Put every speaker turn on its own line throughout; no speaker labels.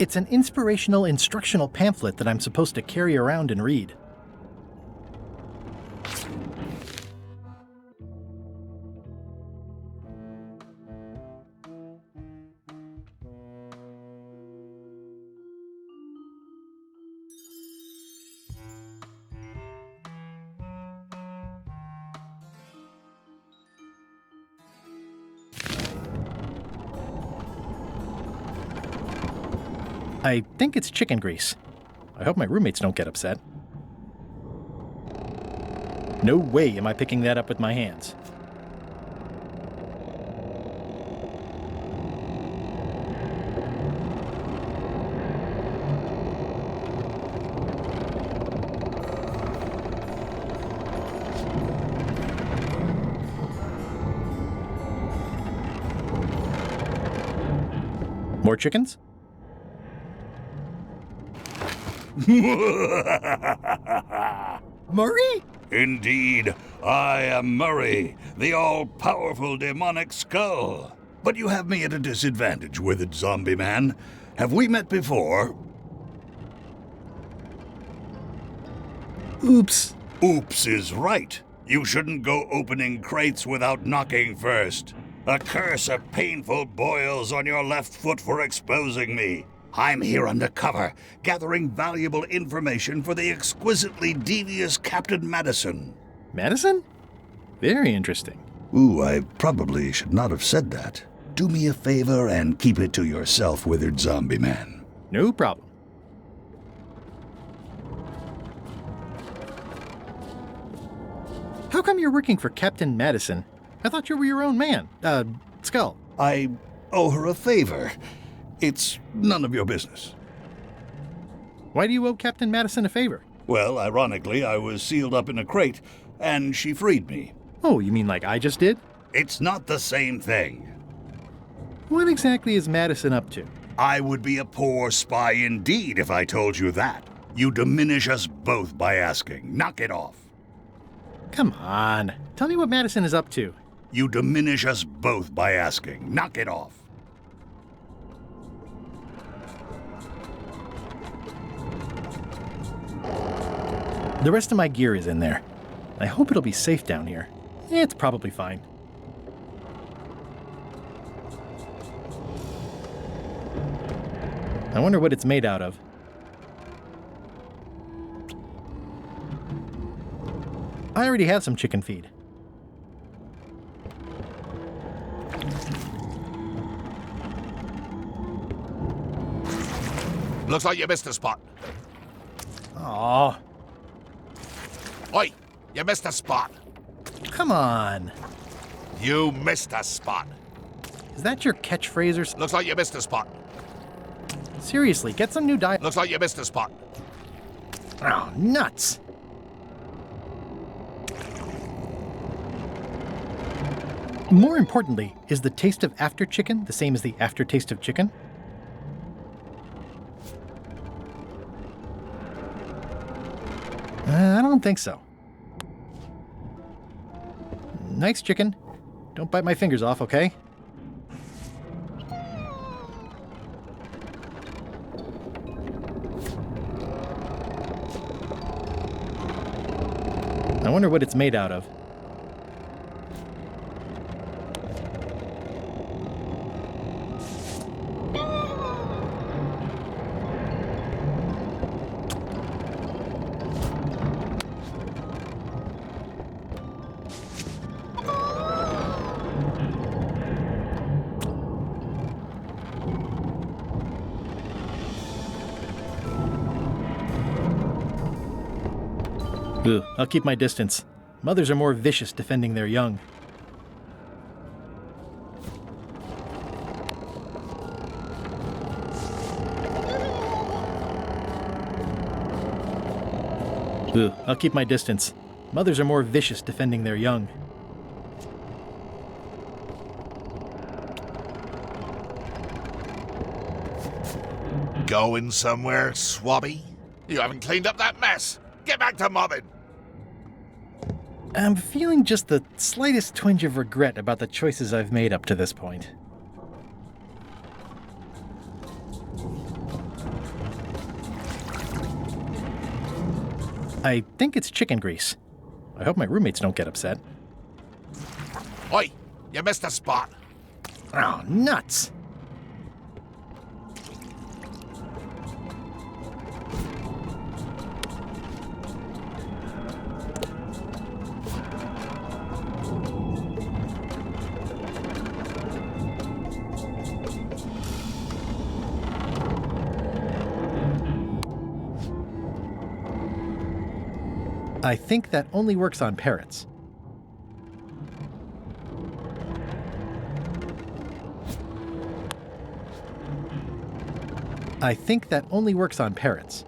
It's an inspirational instructional pamphlet that I'm supposed to carry around and read. I think it's chicken grease. I hope my roommates don't get upset. No way am I picking that up with my hands. More chickens? Murray?
Indeed, I am Murray, the all-powerful demonic skull. But you have me at a disadvantage, withered zombie man. Have we met before?
Oops.
Oops is right. You shouldn't go opening crates without knocking first. A curse of painful boils on your left foot for exposing me. I'm here undercover, gathering valuable information for the exquisitely devious Captain Madison.
Madison? Very interesting.
Ooh, I probably should not have said that. Do me a favor and keep it to yourself, withered zombie man.
No problem. How come you're working for Captain Madison? I thought you were your own man. Skull.
I owe her a favor. It's none of your business.
Why do you owe Captain Madison a favor?
Well, ironically, I was sealed up in a crate, and she freed me.
Oh, you mean like I just did?
It's not the same thing.
What exactly is Madison up to?
I would be a poor spy indeed if I told you that. You diminish us both by asking. Knock it off.
Come on. Tell me what Madison is up to.
You diminish us both by asking. Knock it off.
The rest of my gear is in there. I hope it'll be safe down here. It's probably fine. I wonder what it's made out of. I already have some chicken feed.
Looks like you missed a spot.
Aw,
Oi, you missed a spot.
come on.
You missed a spot.
Is that your catchphrase or s-
Looks like you missed a spot.
Seriously, get some new diet.
Looks like you missed a spot.
Oh, nuts. More importantly, is the taste of after chicken the same as the aftertaste of chicken? I don't think so. Nice chicken. Don't bite my fingers off, okay? I wonder what it's made out of. Ugh, I'll keep my distance. Mothers are more vicious defending their young. Ugh, I'll keep my distance. Mothers are more vicious defending their young.
Going somewhere, swabby? You haven't cleaned up that mess. Get back to mobbing.
I'm feeling just the slightest twinge of regret about the choices I've made up to this point. I think it's chicken grease. I hope my roommates don't get upset.
Oi, you missed a spot.
Oh, nuts! I think that only works on parrots. I think that only works on parrots.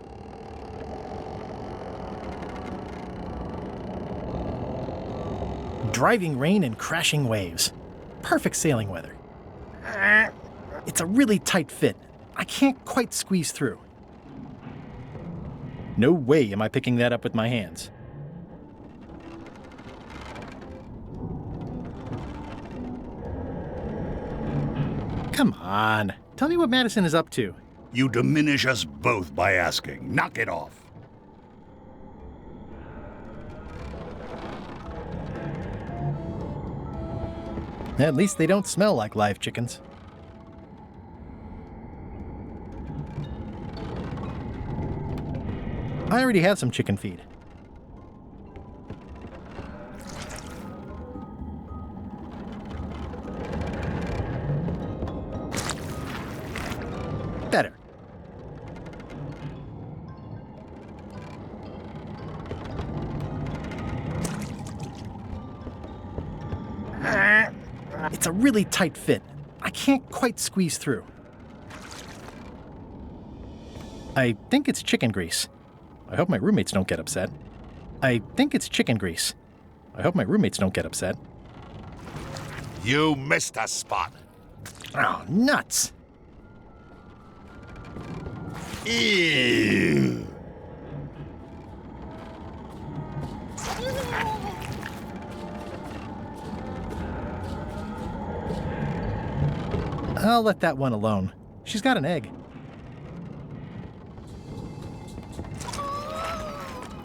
Driving rain and crashing waves. Perfect sailing weather. It's a really tight fit. I can't quite squeeze through. No way am I picking that up with my hands. Come on. Tell me what Madison is up to.
You diminish us both by asking. Knock it off.
At least they don't smell like live chickens. I already have some chicken feed. Better. It's a really tight fit. I can't quite squeeze through. I think it's chicken grease. I hope my roommates don't get upset. I think it's chicken grease. I hope my roommates don't get upset.
You missed a spot.
Oh, nuts!
Ew.
I'll let that one alone. She's got an egg.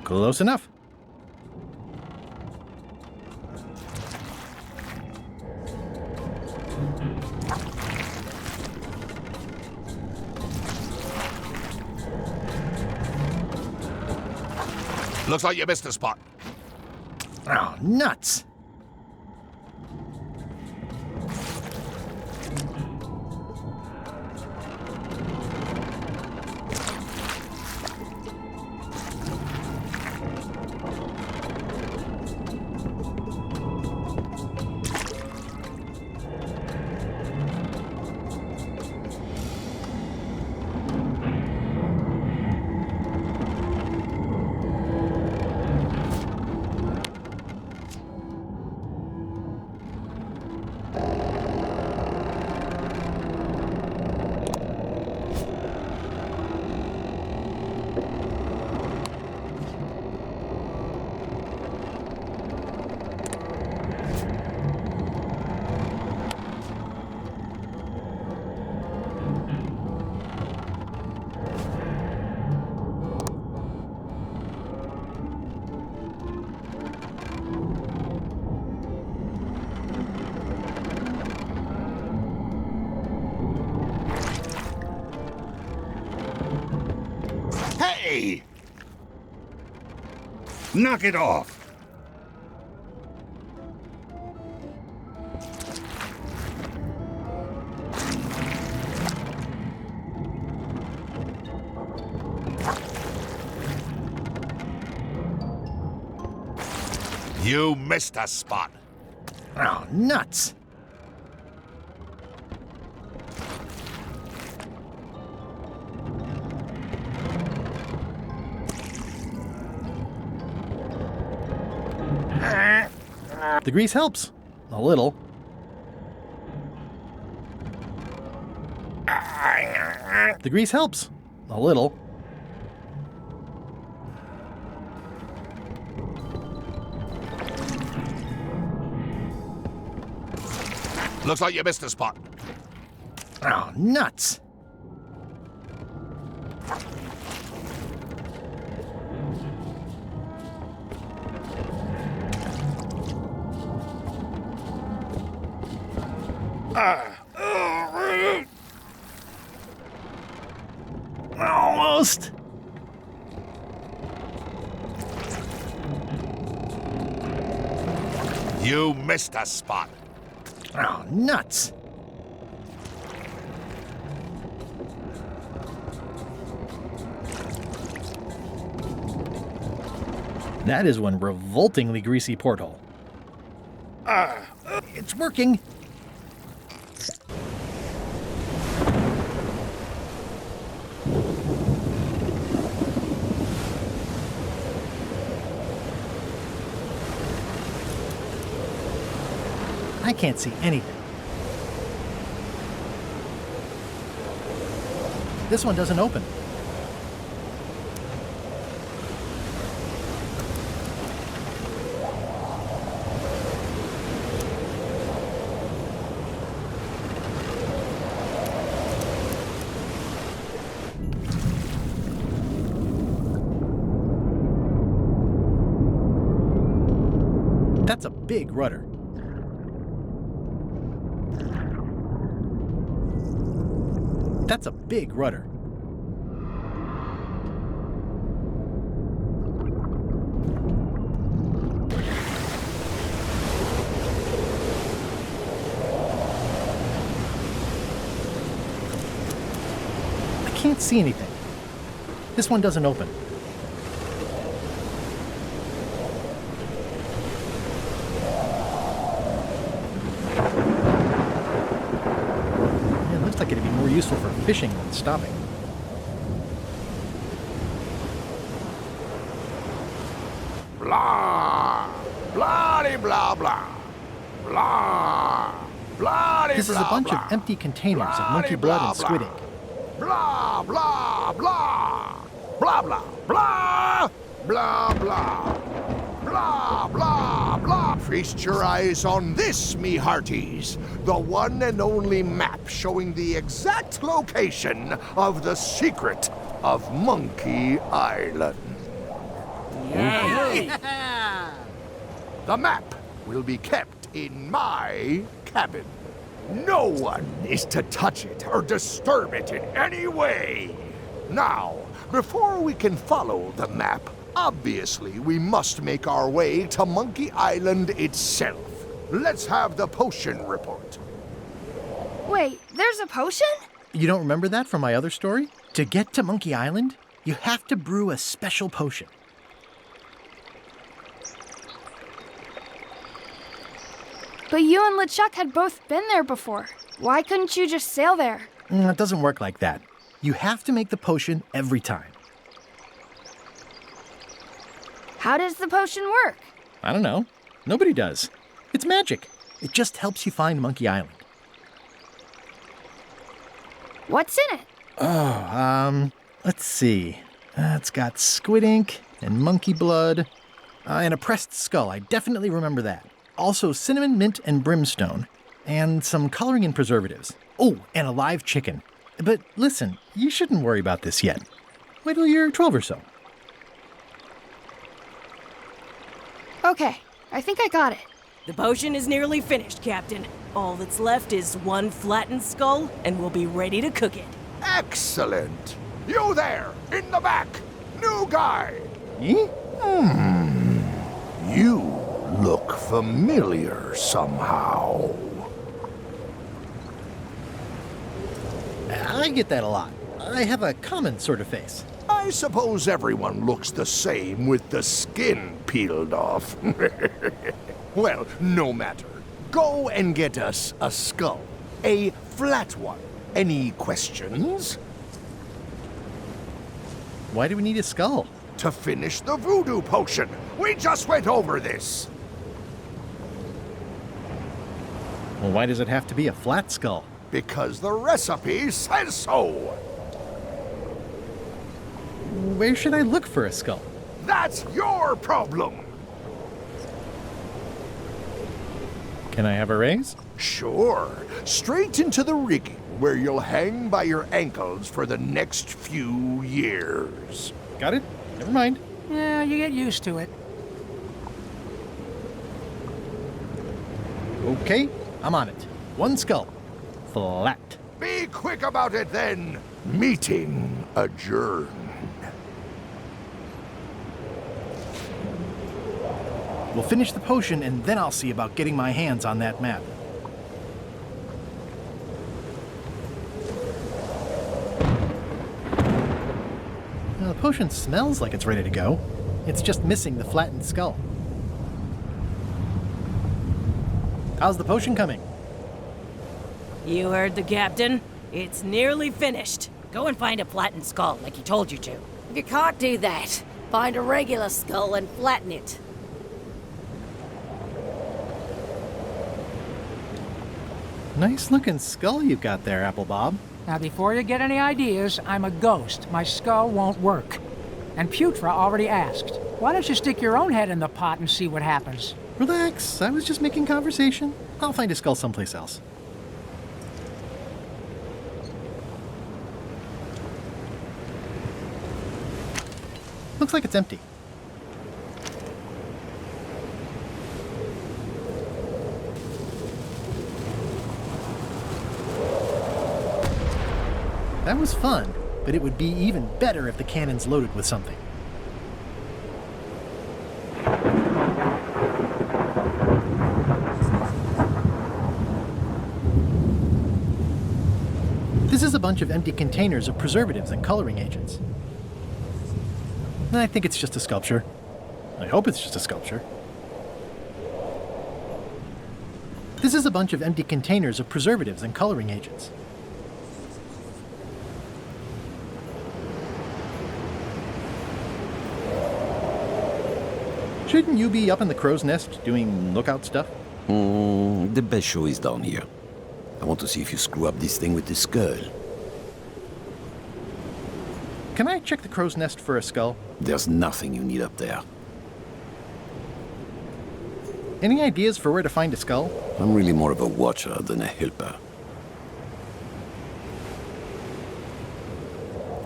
Close enough.
Looks like you missed a spot.
Oh, nuts!
Hey! Knock it off!
You missed a spot.
Oh, nuts! The grease helps. A little. The grease helps. A little.
Looks like you missed a spot.
Oh, nuts! Almost.
You missed a spot.
Oh, nuts. That is one revoltingly greasy porthole. It's working. I can't see anything. This one doesn't open. That's a big rudder. That's a big rudder. I can't see anything. This one doesn't open. Like it'd be more useful for fishing than stopping.
Blah, blah, blah, blah, blah, blah.
This is a bunch of empty containers of monkey blood and squid ink.
Blah, blah, blah, blah, blah, blah, blah, blah, blah, blah, blah. Feast your eyes on this, me hearties. The one and only map showing the exact location of the secret of Monkey Island.
Yeah.
The map will be kept in my cabin. No one is to touch it or disturb it in any way. Now, before we can follow the map, obviously we must make our way to Monkey Island itself. Let's have the potion report.
Wait, there's a potion?
You don't remember that from my other story? To get to Monkey Island, you have to brew a special potion.
But you and LeChuck had both been there before. Why couldn't you just sail there?
It doesn't work like that. You have to make the potion every time.
How does the potion work?
I don't know. Nobody does. It's magic. It just helps you find Monkey Island.
What's in it?
Oh, let's see. It's got squid ink and monkey blood and a pressed skull. I definitely remember that. Also cinnamon, mint, and brimstone, and some coloring and preservatives. Oh, and a live chicken. But listen, you shouldn't worry about this yet. Wait till you're 12 or so.
Okay, I think I got it.
The potion is nearly finished, Captain. All that's left is one flattened skull, and we'll be ready to cook it.
Excellent. You there, in the back. New guy.
Eh?
You look familiar somehow.
I get that a lot. I have a common sort of face.
I suppose everyone looks the same with the skin peeled off. Well, no matter. Go and get us a skull. A flat one. Any questions?
Why do we need a skull?
To finish the voodoo potion. We just went over this.
Well, why does it have to be a flat skull?
Because the recipe says so.
Where should I look for a skull?
That's your problem.
Can I have a raise?
Sure. Straight into the rigging, where you'll hang by your ankles for the next few years.
Got it? Never mind.
Yeah, you get used to it.
Okay, I'm on it. One skull. flat.
Be quick about it then. Meeting adjourned.
We'll finish the potion, and then I'll see about getting my hands on that map. Now, the potion smells like it's ready to go. It's just missing the flattened skull. How's the potion coming?
You heard the captain. It's nearly finished. Go and find a flattened skull like he told you to.
If you can't do that, find a regular skull and flatten it.
Nice looking skull you've got there, Apple Bob.
Now, before you get any ideas, I'm a ghost. My skull won't work. And Putra already asked. Why don't you stick your own head in the pot and see what happens?
Relax, I was just making conversation. I'll find a skull someplace else. Looks like it's empty. That was fun, but it would be even better if the cannon's loaded with something. This is a bunch of empty containers of preservatives and coloring agents. I think it's just a sculpture. I hope it's just a sculpture. This is a bunch of empty containers of preservatives and coloring agents. Shouldn't you be up in the crow's nest doing lookout stuff?
The best show is down here. I want to see if you screw up this thing with this girl.
Can I check the crow's nest for a skull?
There's nothing you need up there.
Any ideas for where to find a skull?
I'm really more of a watcher than a helper.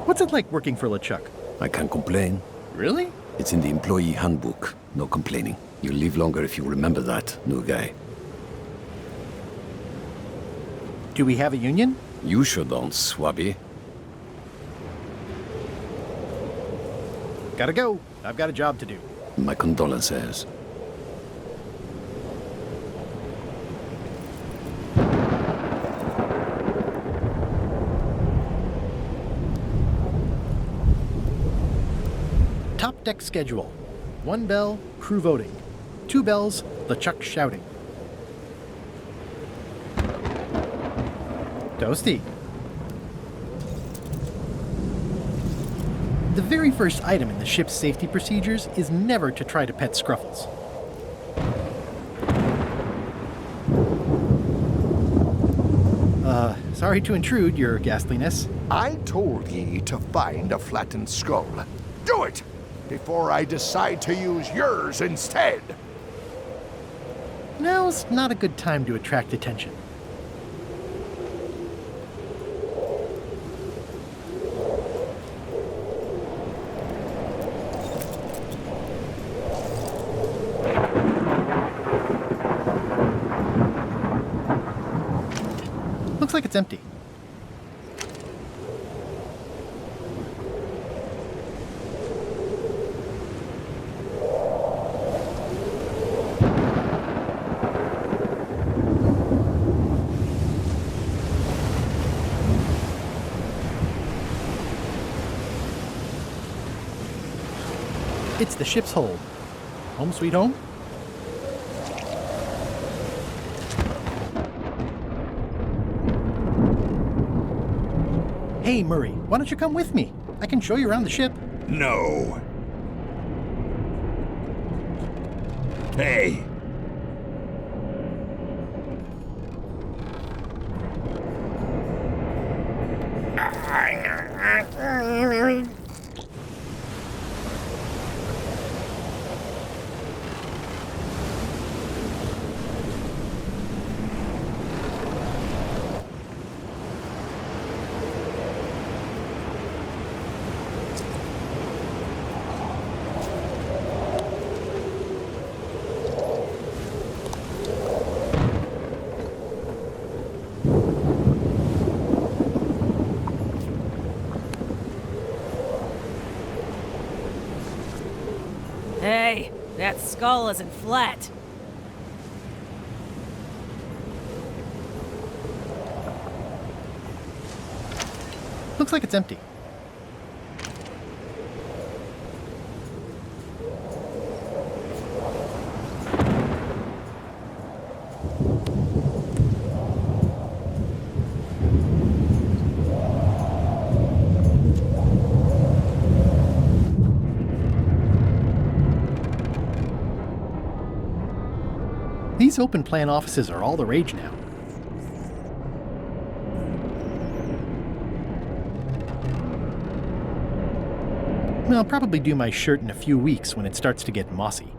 What's it like working for LeChuck?
I can't complain.
Really?
It's in the employee handbook. No complaining. You'll live longer if you remember that, new guy.
Do we have a union?
You sure don't, Swabby.
Gotta go. I've got a job to do.
My condolences.
Top deck schedule. 1 bell, crew voting. 2 bells, LeChuck shouting. Toasty. The very first item in the ship's safety procedures is never to try to pet Scruffles. Sorry to intrude, your ghastliness.
I told ye to find a flattened skull. Do it! Before I decide to use yours instead.
Now's not a good time to attract attention. Looks like it's empty. It's the ship's hold. Home sweet home? Hey, Murray, why don't you come with me? I can show you around the ship.
No. Hey.
skull isn't flat.
Looks like it's empty. These open plan offices are all the rage now. I'll probably do my shirt in a few weeks when it starts to get mossy.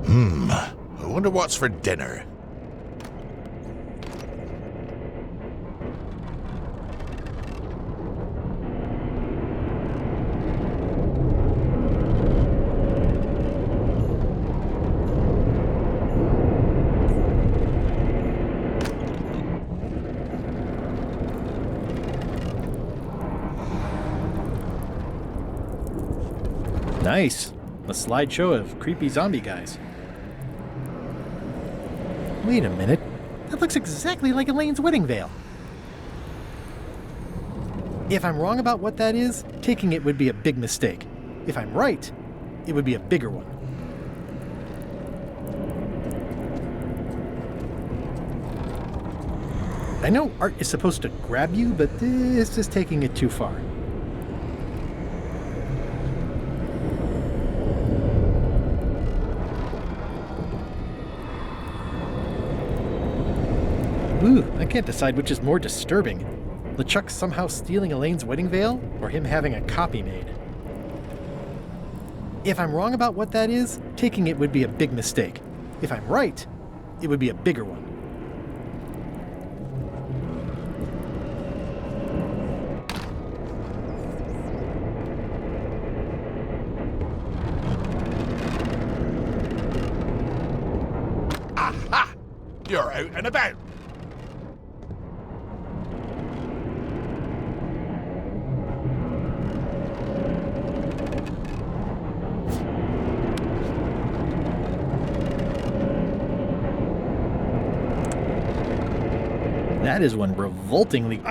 I wonder what's for dinner.
Nice. A slideshow of creepy zombie guys. Wait a minute. That looks exactly like Elaine's wedding veil. If I'm wrong about what that is, taking it would be a big mistake. If I'm right, it would be a bigger one. I know art is supposed to grab you, but this is taking it too far. Ooh, I can't decide which is more disturbing. LeChuck somehow stealing Elaine's wedding veil, or him having a copy made. If I'm wrong about what that is, taking it would be a big mistake. If I'm right, it would be a bigger one.
Aha! You're out and about.
That is one revoltingly...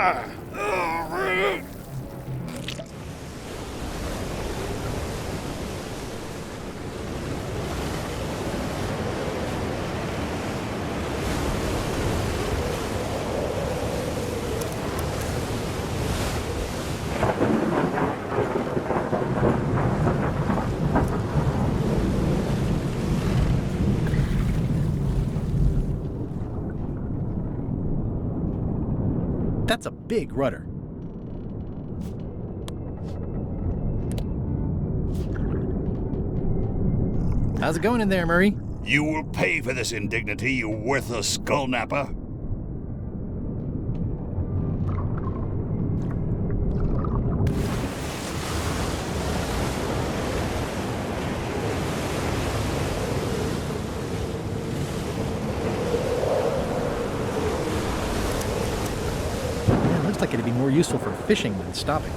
That's a big rudder. How's it going in there, Murray?
You will pay for this indignity, you worthless skull napper.
Looks like it'd be more useful for fishing than stopping.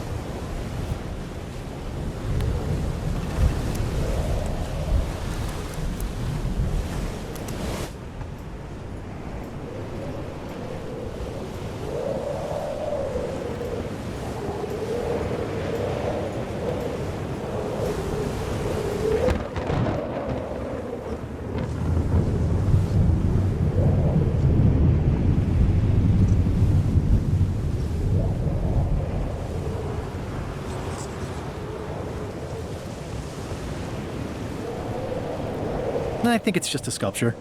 I think it's just a sculpture.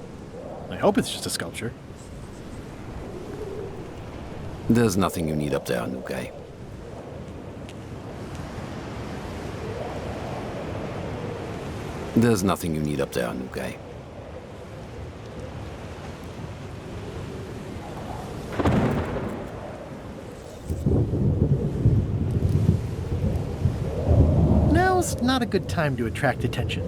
I hope it's just a sculpture.
There's nothing you need up there, Nuke. There's nothing you need up there, Nuke.
Now's not a good time to attract attention.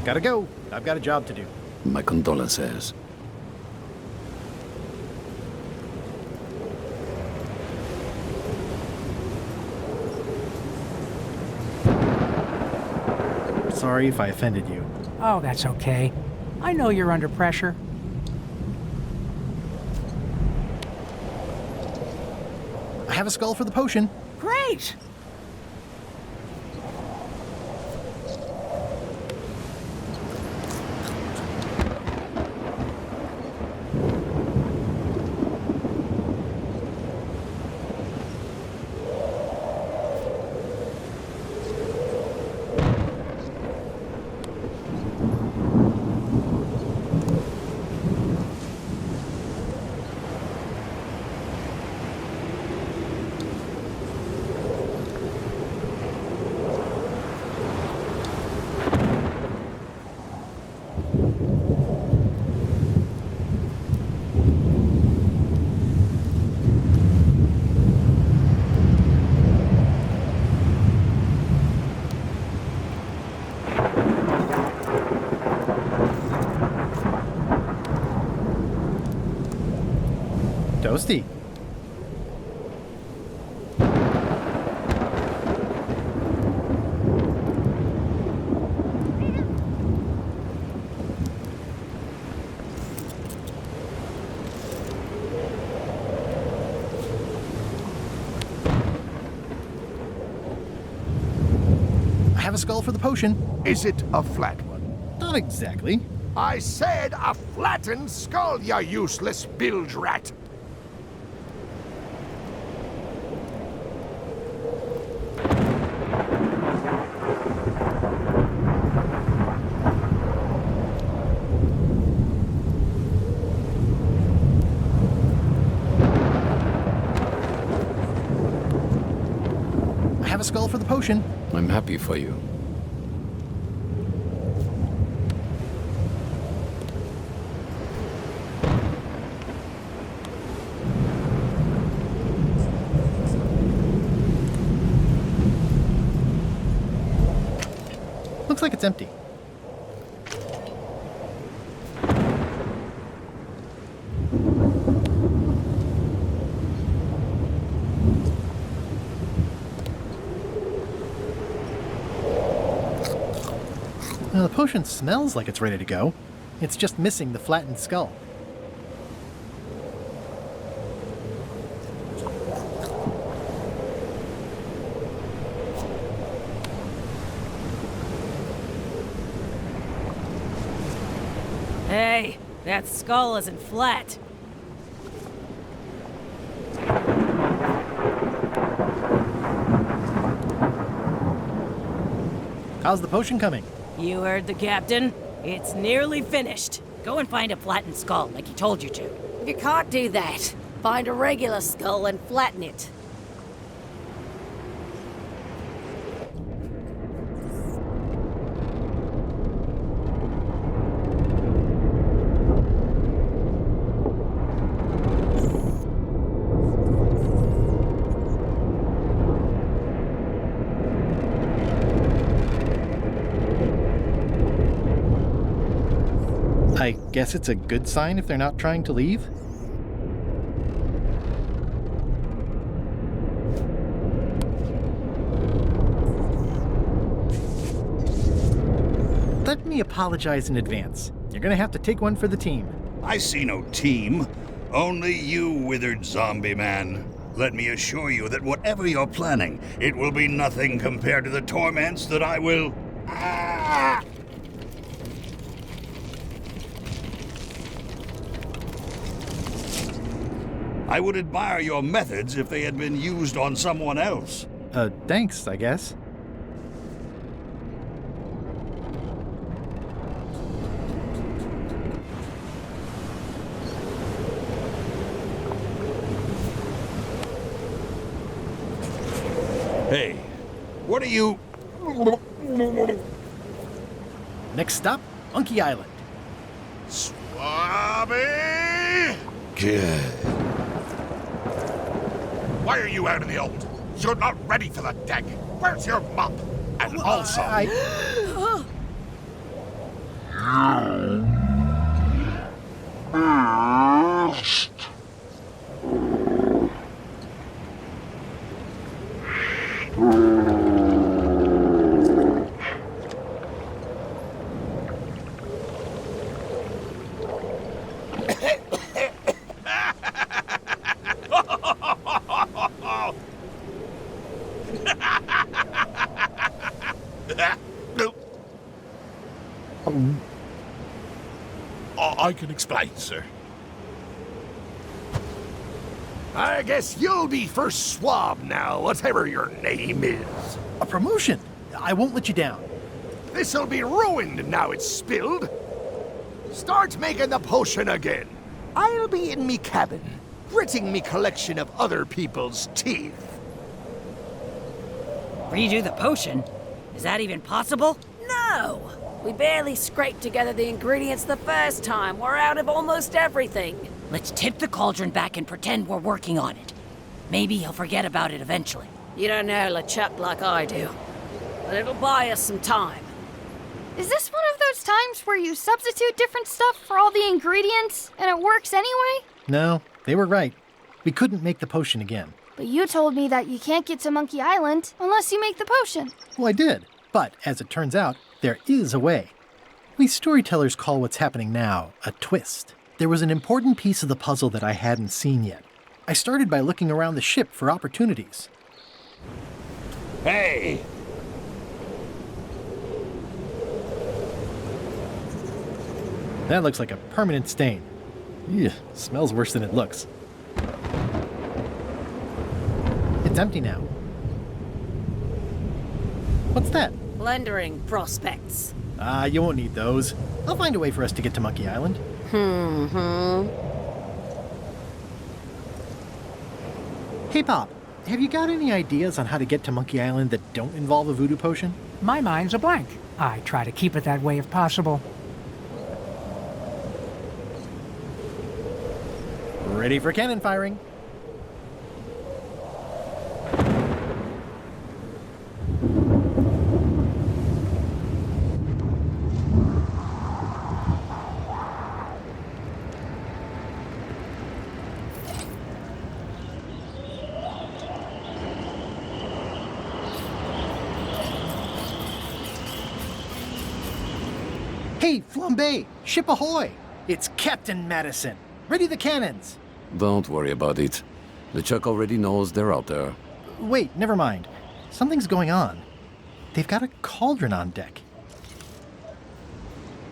Gotta go. I've got a job to do.
My condolences.
Sorry if I offended you.
Oh, that's okay. I know you're under pressure.
I have a skull for the potion.
Great!
Toasty. I have a skull for the potion.
Is it a flat one?
Not exactly.
I said a flattened skull, you useless bilge rat!
I have a skull for the potion.
I'm happy for you.
Looks like it's empty. The potion smells like it's ready to go. It's just missing the flattened skull.
Hey, that skull isn't flat.
How's the potion coming?
You heard the captain. It's nearly finished. Go and find a flattened skull like he told you to.
You can't do that. Find a regular skull and flatten it.
I guess it's a good sign if they're not trying to leave? Let me apologize in advance. You're gonna have to take one for the team.
I see no team. Only you, withered zombie man. Let me assure you that whatever you're planning, it will be nothing compared to the torments that I will... Ah! I would admire your methods if they had been used on someone else.
Thanks, I guess.
Hey, what are you...
Next stop, Monkey Island.
Swabby!
Good.
Why are you out in the old? You're not ready for the deck. Where's your mop? And also... I can explain, sir. I guess you'll be first swab now, whatever your name is.
A promotion! I won't let you down.
This'll be ruined now it's spilled. Start making the potion again. I'll be in me cabin, gritting me collection of other people's teeth.
Redo the potion? Is that even possible? No! We barely scraped together the ingredients the first time. We're out of almost everything. Let's tip the cauldron back and pretend we're working on it. Maybe he'll forget about it eventually. You don't know LeChuck like I do. But it'll buy us some time.
Is this one of those times where you substitute different stuff for all the ingredients and it works anyway?
No, they were right. We couldn't make the potion again.
But you told me that you can't get to Monkey Island unless you make the potion.
Well, I did. But, as it turns out, there is a way. We storytellers call what's happening now a twist. There was an important piece of the puzzle that I hadn't seen yet. I started by looking around the ship for opportunities.
Hey!
That looks like a permanent stain. Ew, smells worse than it looks. It's empty now. What's that?
Plundering prospects.
You won't need those. I'll find a way for us to get to Monkey Island. Hey, Pop, have you got any ideas on how to get to Monkey Island that don't involve a voodoo potion?
My mind's a blank. I try to keep it that way if possible.
Ready for cannon firing. Hey, Flambe! Ship ahoy! It's Captain Madison. Ready the cannons!
Don't worry about it. LeChuck already knows they're out there.
Wait, never mind. Something's going on. They've got a cauldron on deck.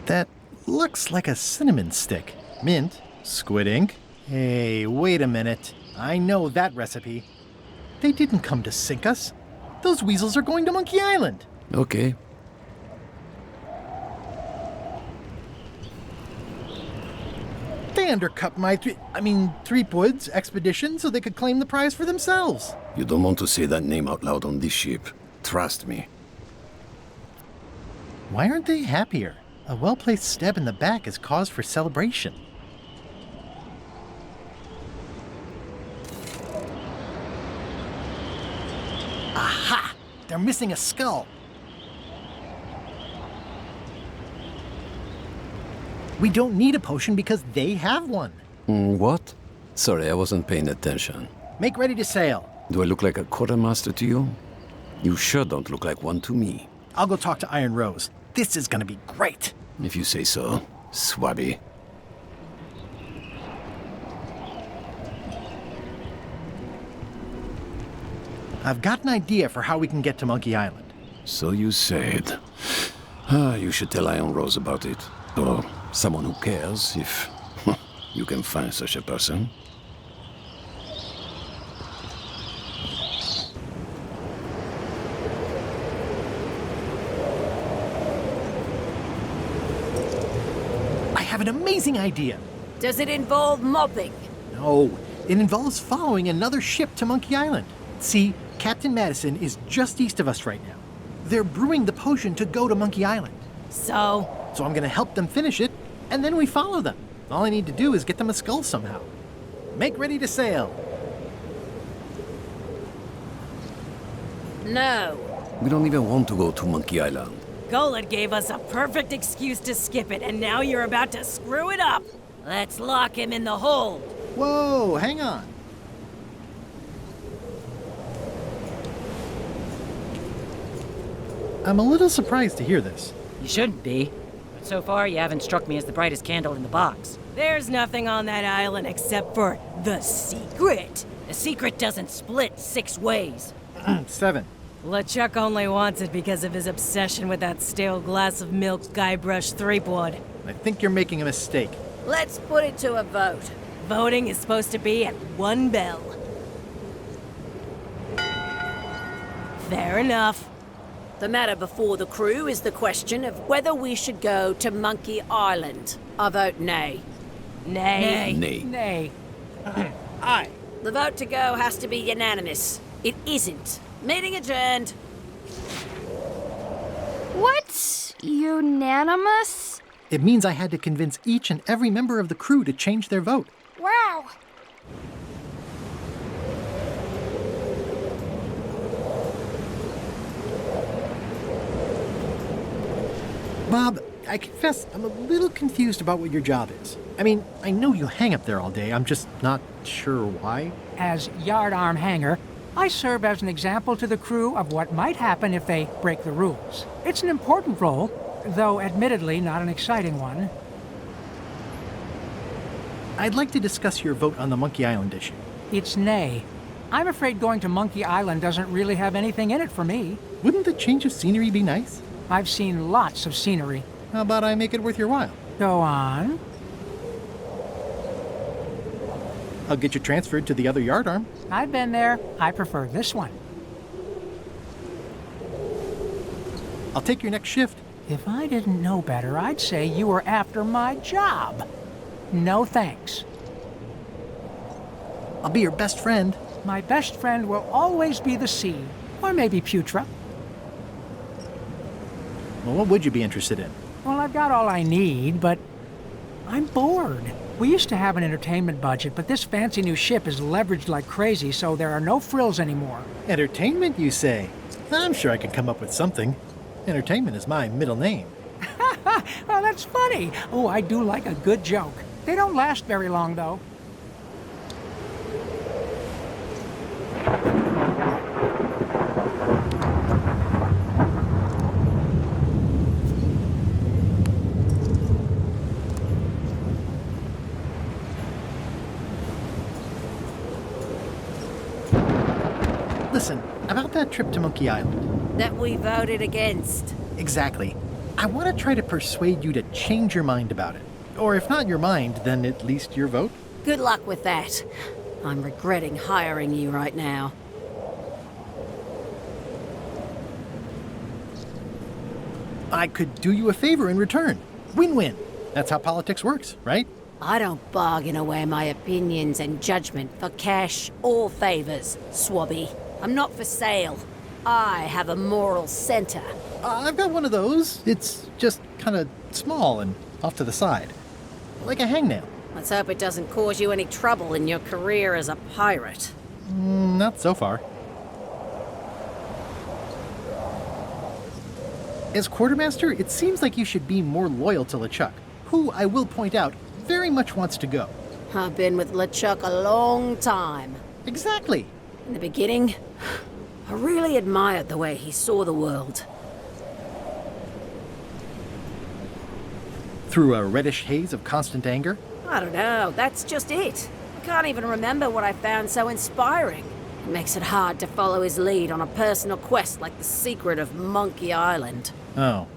That looks like a cinnamon stick. Mint, squid ink. Hey, wait a minute. I know that recipe. They didn't come to sink us. Those weasels are going to Monkey Island.
Okay.
They undercut my Tripwood's expedition so they could claim the prize for themselves.
You don't want to say that name out loud on this ship. Trust me.
Why aren't they happier? A well-placed stab in the back is cause for celebration. Aha! They're missing a skull. We don't need a potion because they have one.
What? Sorry, I wasn't paying attention.
Make ready to sail.
Do I look like a quartermaster to you? You sure don't look like one to me.
I'll go talk to Iron Rose. This is gonna be great.
If you say so, Swabby.
I've got an idea for how we can get to Monkey Island.
So you said. You should tell Iron Rose about it. Or someone who cares, if you can find such a person.
I have an amazing idea.
Does it involve mobbing?
No, it involves following another ship to Monkey Island. See, Captain Madison is just east of us right now. They're brewing the potion to go to Monkey Island.
So
I'm gonna help them finish it, and then we follow them. All I need to do is get them a skull somehow. Make ready to sail.
No.
We don't even want to go to Monkey Island.
Skollet gave us a perfect excuse to skip it, and now you're about to screw it up.
Let's lock him in the hold.
Whoa, hang on. I'm a little surprised to hear this.
You shouldn't be. But so far, you haven't struck me as the brightest candle in the box.
There's nothing on that island except for the secret.
The secret doesn't split 6 ways.
7.
LeChuck only wants it because of his obsession with that stale glass of milk Guybrash Threepwood.
I think you're making a mistake.
Let's put it to a vote.
Voting is supposed to be at 1 bell. Fair enough.
The matter before the crew is the question of whether we should go to Monkey Island. I vote nay.
Nay.
Nay.
Nay.
Aye.
The vote to go has to be unanimous. It isn't. Meeting adjourned.
What's unanimous?
It means I had to convince each and every member of the crew to change their vote.
Wow.
Bob, I confess I'm a little confused about what your job is. I mean, I know you hang up there all day. I'm just not sure why.
As yardarm hanger, I serve as an example to the crew of what might happen if they break the rules. It's an important role, though admittedly not an exciting one.
I'd like to discuss your vote on the Monkey Island issue.
It's nay. I'm afraid going to Monkey Island doesn't really have anything in it for me.
Wouldn't the change of scenery be nice?
I've seen lots of scenery.
How about I make it worth your while?
Go on.
I'll get you transferred to the other yardarm.
I've been there. I prefer this one.
I'll take your next shift.
If I didn't know better, I'd say you were after my job. No thanks.
I'll be your best friend.
My best friend will always be the sea, or maybe Putra.
Well, what would you be interested in?
Well, I've got all I need, but I'm bored. We used to have an entertainment budget, but this fancy new ship is leveraged like crazy, so there are no frills anymore.
Entertainment, you say? I'm sure I could come up with something. Entertainment is my middle name.
Oh, that's funny. Oh, I do like a good joke. They don't last very long, though.
Listen, about that trip to Monkey Island.
That we voted against.
Exactly. I want to try to persuade you to change your mind about it. Or if not your mind, then at least your vote.
Good luck with that. I'm regretting hiring you right now.
I could do you a favor in return. Win-win. That's how politics works, right?
I don't bargain away my opinions and judgment for cash or favors, Swabby. I'm not for sale. I have a moral center.
I've got one of those. It's just kind of small and off to the side. Like a hangnail.
Let's hope it doesn't cause you any trouble in your career as a pirate.
Not so far. As quartermaster, it seems like you should be more loyal to LeChuck, who, I will point out, very much wants to go.
I've been with LeChuck a long time.
Exactly.
In the beginning, I really admired the way he saw the world.
Through a reddish haze of constant anger?
I don't know, that's just it. I can't even remember what I found so inspiring. It makes it hard to follow his lead on a personal quest like the secret of Monkey Island.
Oh.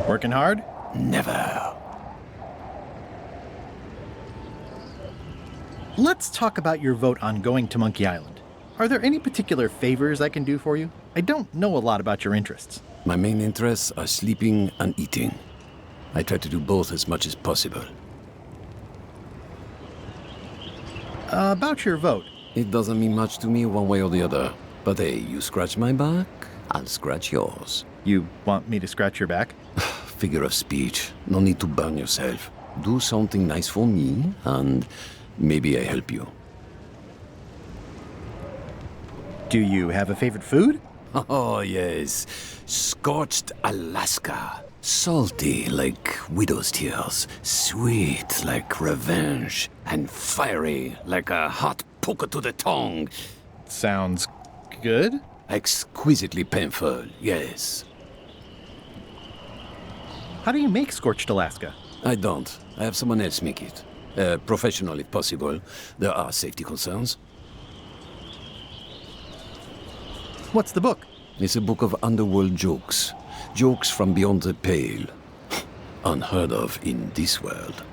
Working hard?
Never.
Let's talk about your vote on going to Monkey Island. Are there any particular favors I can do for you? I don't know a lot about your interests.
My main interests are sleeping and eating. I try to do both as much as possible.
About your vote.
It doesn't mean much to me one way or the other. But hey, you scratch my back, I'll scratch yours.
You want me to scratch your back?
Figure of speech. No need to burn yourself. Do something nice for me, and maybe I help you.
Do you have a favorite food?
Oh, yes. Scorched Alaska. Salty like widow's tears. Sweet like revenge. And fiery like a hot poker to the tongue.
Sounds good.
Exquisitely painful, yes.
How do you make scorched Alaska?
I don't. I have someone else make it. Professional if possible. There are safety concerns.
What's the book?
It's a book of underworld jokes. Jokes from beyond the pale. Unheard of in this world.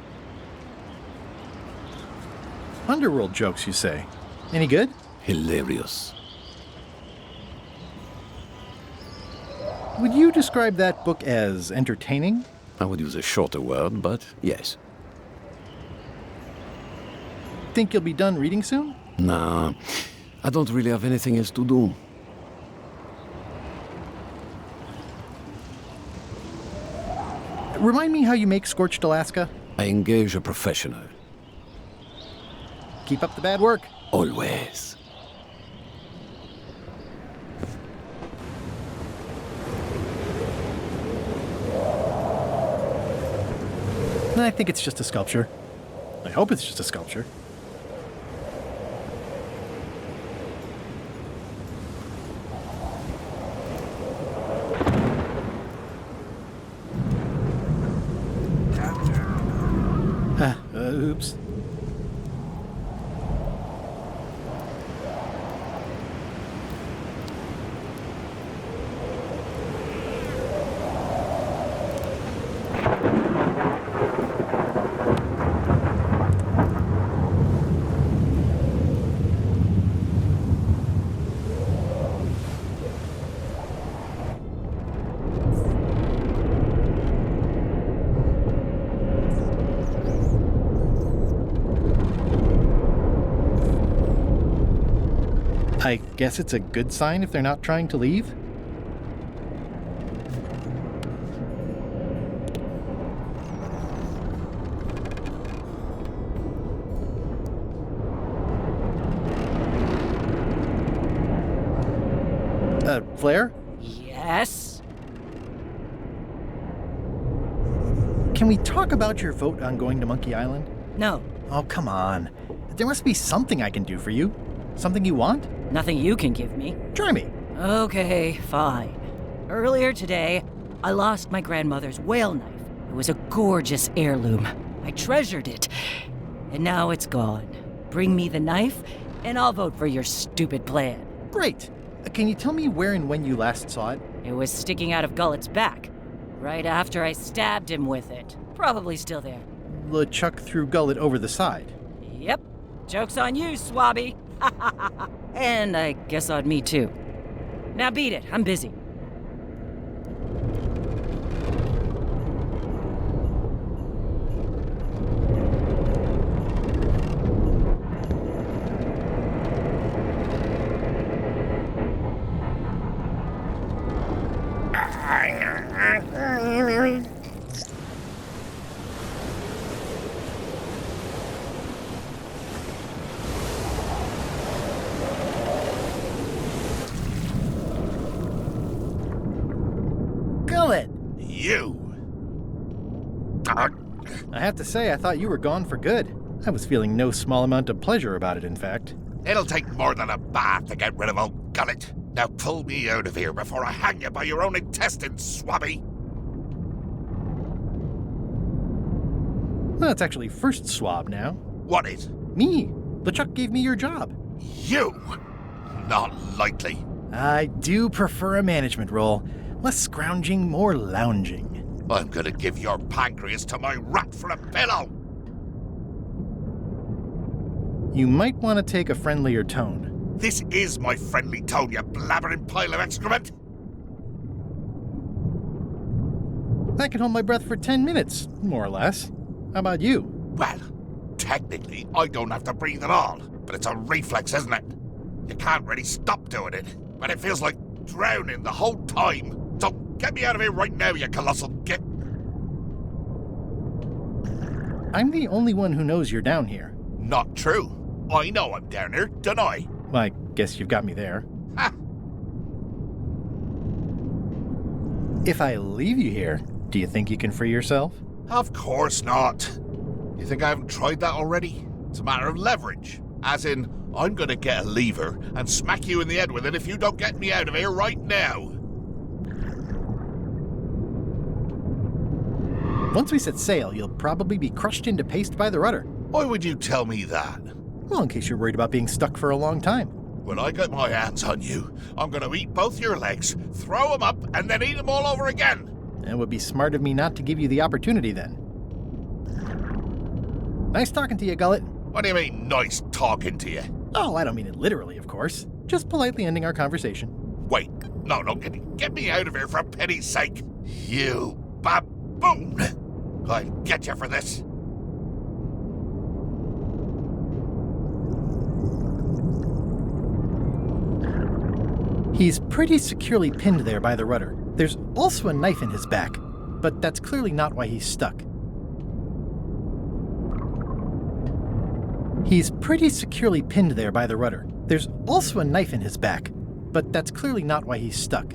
Underworld jokes, you say? Any good?
Hilarious.
Would you describe that book as entertaining?
I would use a shorter word, but yes.
Think you'll be done reading soon?
Nah, I don't really have anything else to do.
Remind me how you make scorched Alaska?
I engage a professional.
Keep up the bad work.
Always.
I think it's just a sculpture. I hope it's just a sculpture. Oops. I guess it's a good sign if they're not trying to leave? Flair?
Yes?
Can we talk about your vote on going to Monkey Island?
No.
Oh, come on. There must be something I can do for you. Something you want?
Nothing you can give me.
Try me.
Okay, fine. Earlier today, I lost my grandmother's whale knife. It was a gorgeous heirloom. I treasured it. And now it's gone. Bring me the knife, and I'll vote for your stupid plan.
Great. Can you tell me where and when you last saw it?
It was sticking out of Gullet's back, right after I stabbed him with it. Probably still there.
LeChuck threw Gullet over the side.
Yep. Joke's on you, Swabby. And I guess on me, too. Now beat it. I'm busy.
Gullet!
You!
I have to say, I thought you were gone for good. I was feeling no small amount of pleasure about it, in fact.
It'll take more than a bath to get rid of old Gullet. Now pull me out of here before I hang you by your own intestines, Swabby!
Well, it's actually first swab now.
What is?
Me. LeChuck gave me your job.
You? Not likely.
I do prefer a management role. Less scrounging, more lounging.
I'm gonna give your pancreas to my rat for a pillow!
You might want to take a friendlier tone.
This is my friendly tone, you blabbering pile of excrement!
I can hold my breath for 10 minutes, more or less. How about you?
Well, technically, I don't have to breathe at all, but it's a reflex, isn't it? You can't really stop doing it, but it feels like drowning the whole time. So get me out of here right now, you colossal git.
I'm the only one who knows you're down here.
Not true. I know I'm down here, don't I?
I guess you've got me there.
Ha!
If I leave you here, do you think you can free yourself?
Of course not. You think I haven't tried that already? It's a matter of leverage. As in, I'm gonna get a lever and smack you in the head with it if you don't get me out of here right now.
Once we set sail, you'll probably be crushed into paste by the rudder.
Why would you tell me that?
Well, in case you're worried about being stuck for a long time.
When I get my hands on you, I'm gonna eat both your legs, throw them up, and then eat them all over again.
It would be smart of me not to give you the opportunity then. Nice talking to you, Gullet.
What do you mean, nice talking to you?
Oh, I don't mean it literally, of course. Just politely ending our conversation.
Wait, no, get me out of here for pity's sake. You baboon! I'll get you for this.
He's pretty securely pinned there by the rudder. There's also a knife in his back, but that's clearly not why he's stuck. He's pretty securely pinned there by the rudder. There's also a knife in his back, but that's clearly not why he's stuck.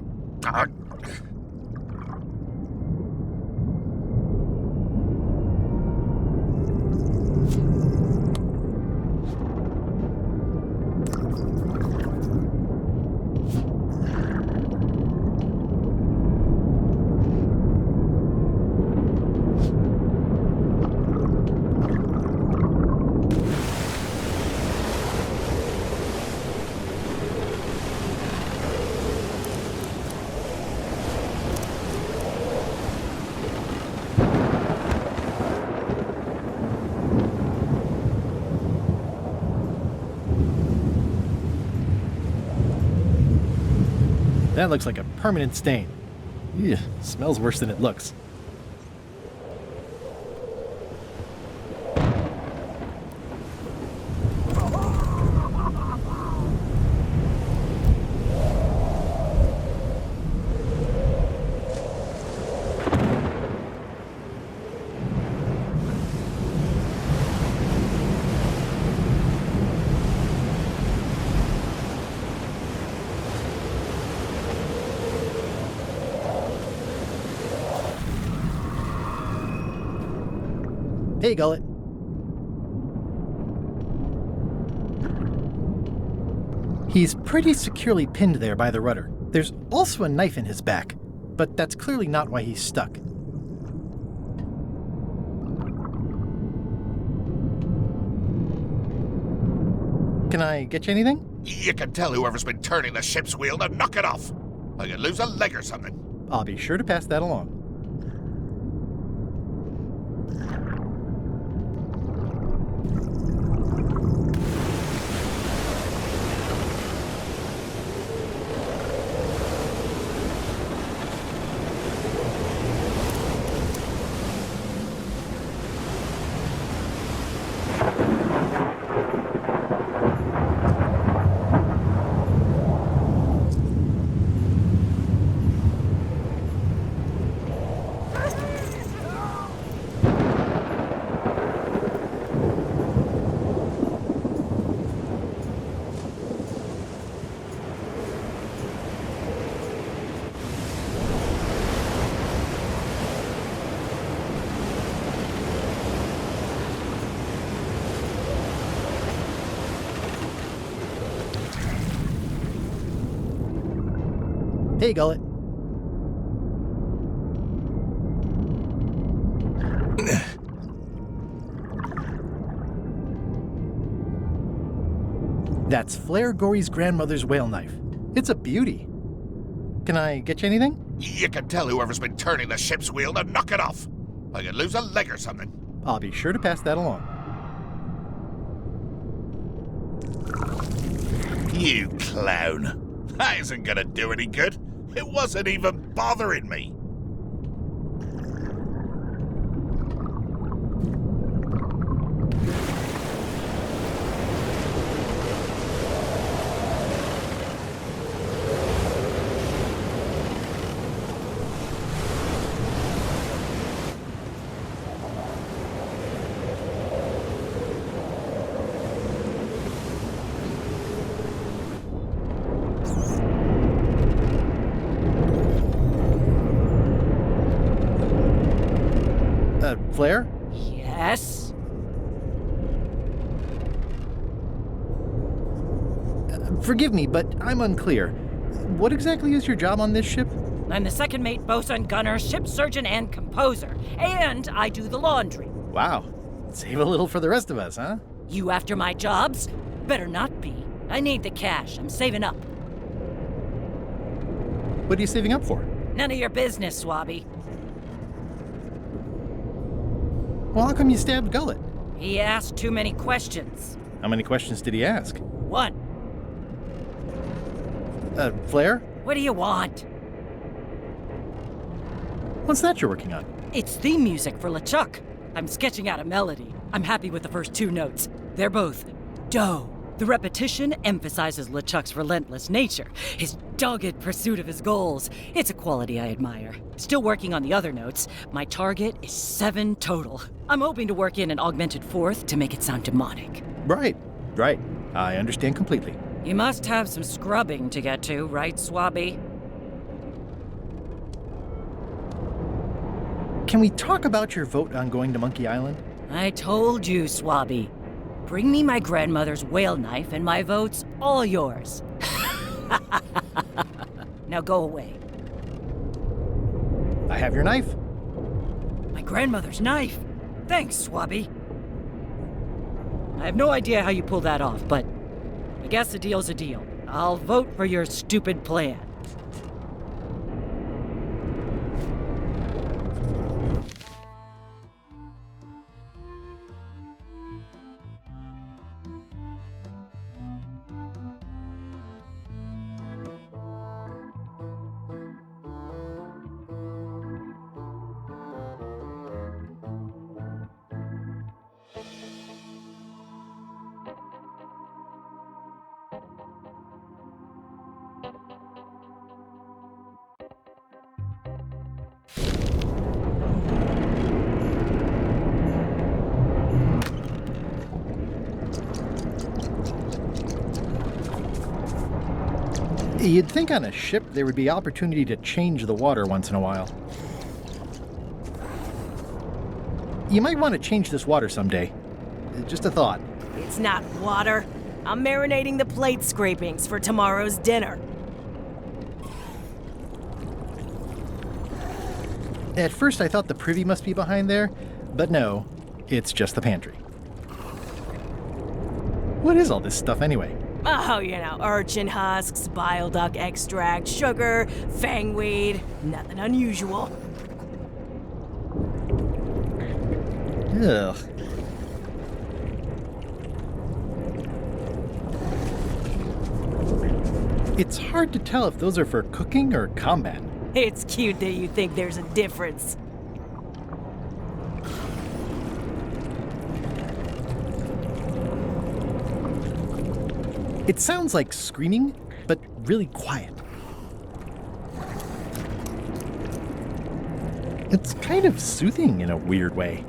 That looks like a permanent stain. Ew, smells worse than it looks. Hey, Gullet. He's pretty securely pinned there by the rudder. There's also a knife in his back, but that's clearly not why he's stuck. Can I get you anything?
You can tell whoever's been turning the ship's wheel to knock it off. I could lose a leg or something.
I'll be sure to pass that along. Hey, Gullet. That's Flair Gory's grandmother's whale knife. It's a beauty. Can I get you anything?
You can tell whoever's been turning the ship's wheel to knock it off. I could lose a leg or something.
I'll be sure to pass that along.
You clown. That isn't gonna do any good. It wasn't even bothering me.
Flair?
Yes?
Forgive me, but I'm unclear. What exactly is your job on this ship?
I'm the second mate, bosun, gunner, ship surgeon, and composer. And I do the laundry.
Wow. Save a little for the rest of us, huh?
You after my jobs? Better not be. I need the cash. I'm saving up.
What are you saving up for?
None of your business, Swabby.
Well, how come you stabbed Gullet?
He asked too many questions.
How many questions did he ask?
One.
Flair?
What do you want?
What's that you're working on?
It's theme music for LeChuck. I'm sketching out a melody. I'm happy with the first two notes. They're both do. The repetition emphasizes LeChuck's relentless nature, his dogged pursuit of his goals. It's a quality I admire. Still working on the other notes. My target is 7 total. I'm hoping to work in an augmented fourth to make it sound demonic.
Right. I understand completely.
You must have some scrubbing to get to, right, Swabby?
Can we talk about your vote on going to Monkey Island?
I told you, Swabby. Bring me my grandmother's whale knife and my vote's all yours. Now go away.
I have your knife.
My grandmother's knife? Thanks, Swabby. I have no idea how you pulled that off, but I guess a deal's a deal. I'll vote for your stupid plan.
You'd think on a ship there would be opportunity to change the water once in a while. You might want to change this water someday. Just a thought.
It's not water. I'm marinating the plate scrapings for tomorrow's dinner.
At first I thought the privy must be behind there, but no, it's just the pantry. What is all this stuff anyway?
Oh, you know, urchin husks, bile duck extract, sugar, fangweed. Nothing unusual.
Ugh. It's hard to tell if those are for cooking or combat.
It's cute that you think there's a difference.
It sounds like screaming, but really quiet. It's kind of soothing in a weird way.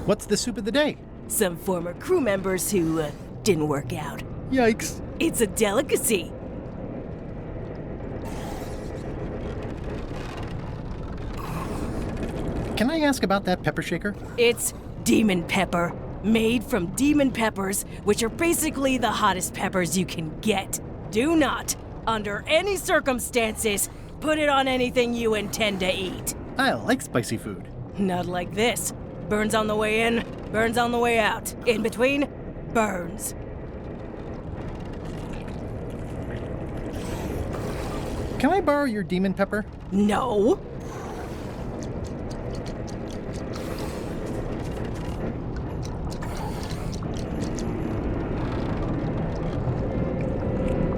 What's the soup of the day?
Some former crew members who didn't work out.
Yikes.
It's a delicacy.
Can I ask about that pepper shaker?
It's demon pepper, made from demon peppers, which are basically the hottest peppers you can get. Do not, under any circumstances, put it on anything you intend to eat.
I like spicy food.
Not like this. Burns on the way in, burns on the way out. In between, burns.
Can I borrow your demon pepper?
No.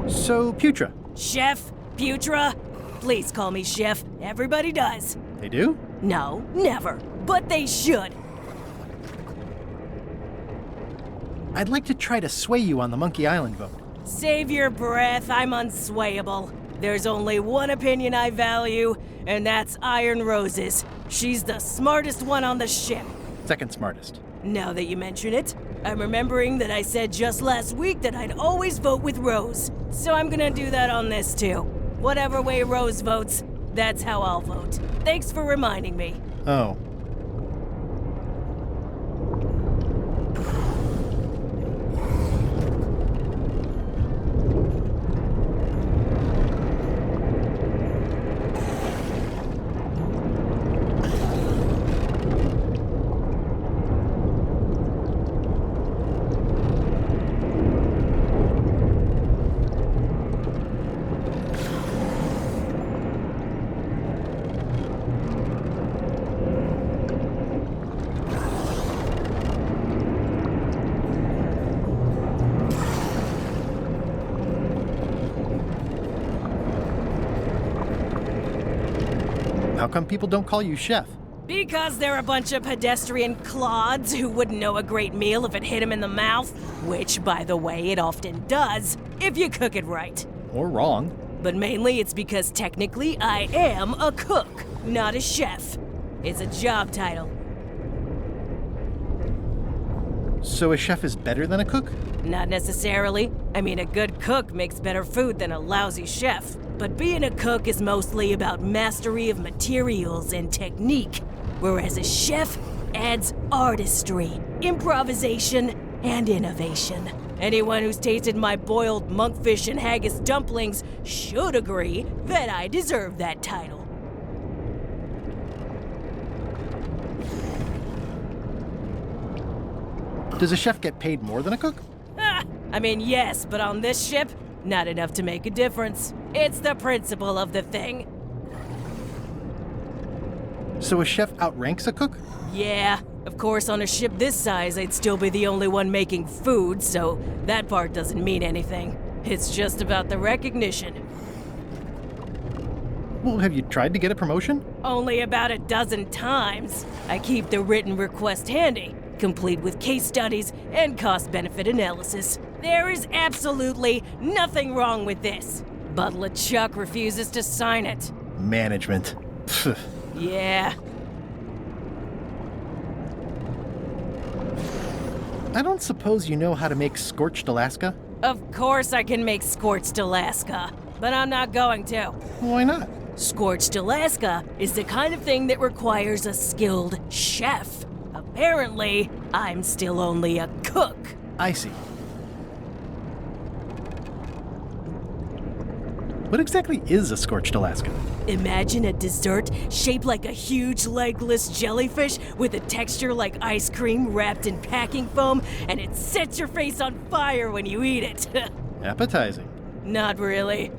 So, Putra.
Chef, Putra, please call me Chef. Everybody does.
They do?
No, never. But they should.
I'd like to try to sway you on the Monkey Island vote.
Save your breath, I'm unswayable. There's only one opinion I value, and that's Iron Rose's. She's the smartest one on the ship.
Second smartest.
Now that you mention it, I'm remembering that I said just last week that I'd always vote with Rose. So I'm gonna do that on this too. Whatever way Rose votes, That's how I'll vote. Thanks for reminding me.
Oh. How come people don't call you chef?
Because they're a bunch of pedestrian clods who wouldn't know a great meal if it hit them in the mouth, which, by the way, it often does, if you cook it right.
Or wrong.
But mainly it's because technically I am a cook, not a chef. It's a job title.
So a chef is better than a cook?
Not necessarily. I mean, a good cook makes better food than a lousy chef. But being a cook is mostly about mastery of materials and technique, whereas a chef adds artistry, improvisation, and innovation. Anyone who's tasted my boiled monkfish and haggis dumplings should agree that I deserve that title.
Does a chef get paid more than a cook?
I mean, yes, but on this ship, not enough to make a difference. It's the principle of the thing.
So a chef outranks a cook?
Yeah, of course, on a ship this size, I'd still be the only one making food, so that part doesn't mean anything. It's just about the recognition.
Well, have you tried to get a promotion?
Only about a dozen times. I keep the written request handy, complete with case studies and cost-benefit analysis. There is absolutely nothing wrong with this. But LeChuck refuses to sign it.
Management.
Yeah.
I don't suppose you know how to make scorched Alaska?
Of course I can make scorched Alaska, but I'm not going to.
Why not?
Scorched Alaska is the kind of thing that requires a skilled chef. Apparently, I'm still only a cook.
I see. What exactly is a scorched Alaska?
Imagine a dessert shaped like a huge legless jellyfish with a texture like ice cream wrapped in packing foam, and it sets your face on fire when you eat it.
Appetizing.
Not really.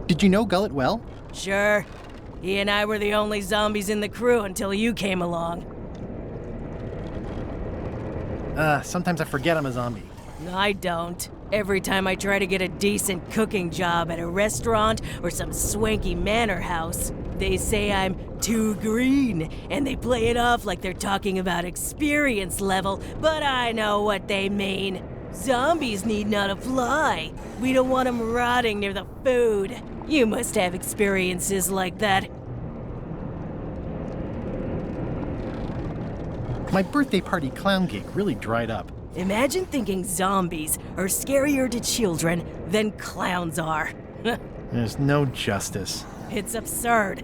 Did you know Gullet well?
Sure. He and I were the only zombies in the crew until you came along.
Sometimes I forget I'm a zombie.
I don't. Every time I try to get a decent cooking job at a restaurant or some swanky manor house, they say I'm too green, and they play it off like they're talking about experience level, but I know what they mean. Zombies need not apply. We don't want them rotting near the food. You must have experiences like that.
My birthday party clown cake really dried up.
Imagine thinking zombies are scarier to children than clowns are.
There's no justice.
It's absurd.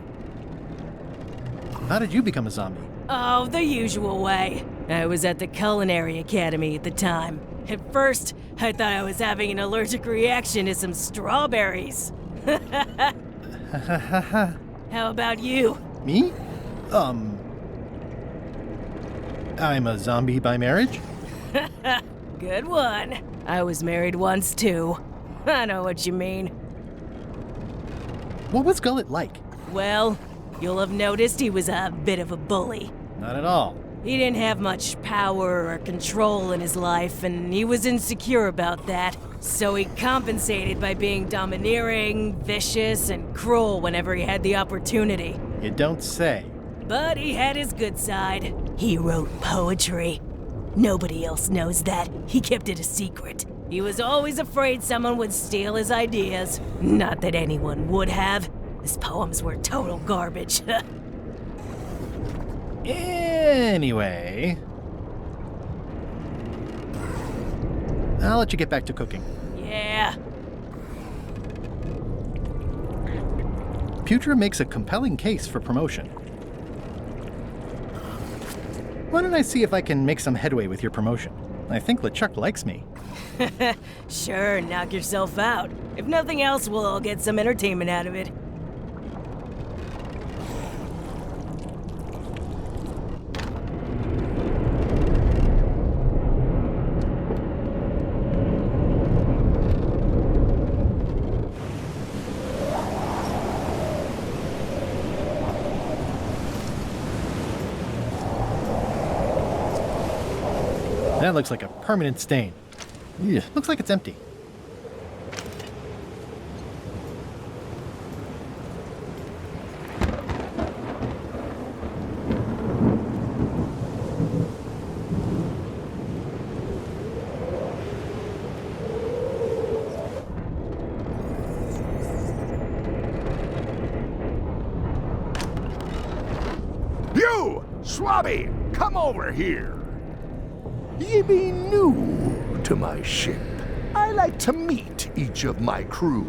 How did you become a zombie?
Oh, the usual way. I was at the Culinary Academy at the time. At first, I thought I was having an allergic reaction to some strawberries. How about you?
Me? I'm a zombie by marriage?
Good one. I was married once, too. I know what you mean.
What was Gullet like?
Well, you'll have noticed he was a bit of a bully.
Not at all.
He didn't have much power or control in his life, and he was insecure about that. So he compensated by being domineering, vicious, and cruel whenever he had the opportunity.
You don't say.
But he had his good side. He wrote poetry. Nobody else knows that. He kept it a secret. He was always afraid someone would steal his ideas. Not that anyone would have. His poems were total garbage.
Anyway, I'll let you get back to cooking.
Yeah.
Putra makes a compelling case for promotion. Why don't I see if I can make some headway with your promotion? I think LeChuck likes me.
Sure, knock yourself out. If nothing else, we'll all get some entertainment out of it.
That looks like a permanent stain. Ugh, looks like it's empty.
You, Swabby, come over here. Ye be new to my ship. I like to meet each of my crew.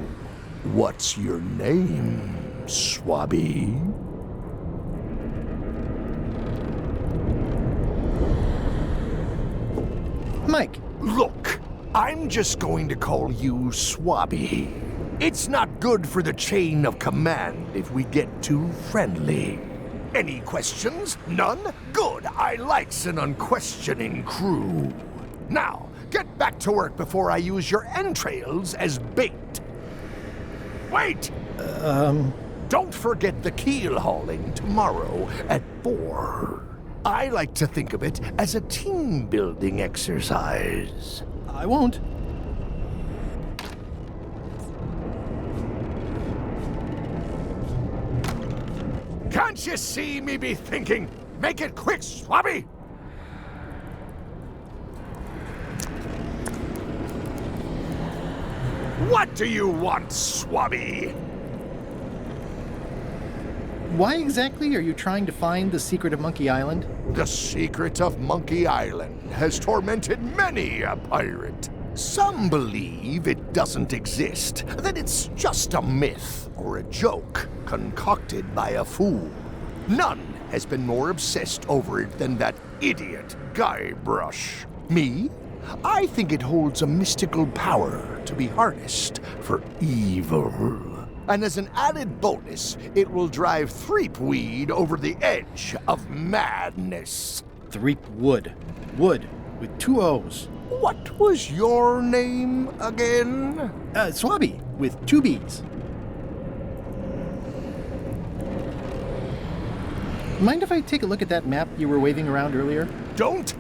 What's your name, Swabby?
Mike.
Look, I'm just going to call you Swabby. It's not good for the chain of command if we get too friendly. Any questions? None? Good. I likes an unquestioning crew. Now, get back to work before I use your entrails as bait. Wait! Don't forget the keel hauling tomorrow at 4. I like to think of it as a team-building exercise.
I won't.
Can't you see me be thinking? Make it quick, Swabby! What do you want, Swabby?
Why exactly are you trying to find the secret of Monkey Island?
The secret of Monkey Island has tormented many a pirate. Some believe it doesn't exist, that it's just a myth or a joke concocted by a fool. None has been more obsessed over it than that idiot Guybrush. Me? I think it holds a mystical power to be harnessed for evil. And as an added bonus, it will drive Threepweed over the edge of madness.
Threepwood. Wood, with 2 O's.
What was your name again?
Swabby, with 2 B's. Mind if I take a look at that map you were waving around earlier?
Don't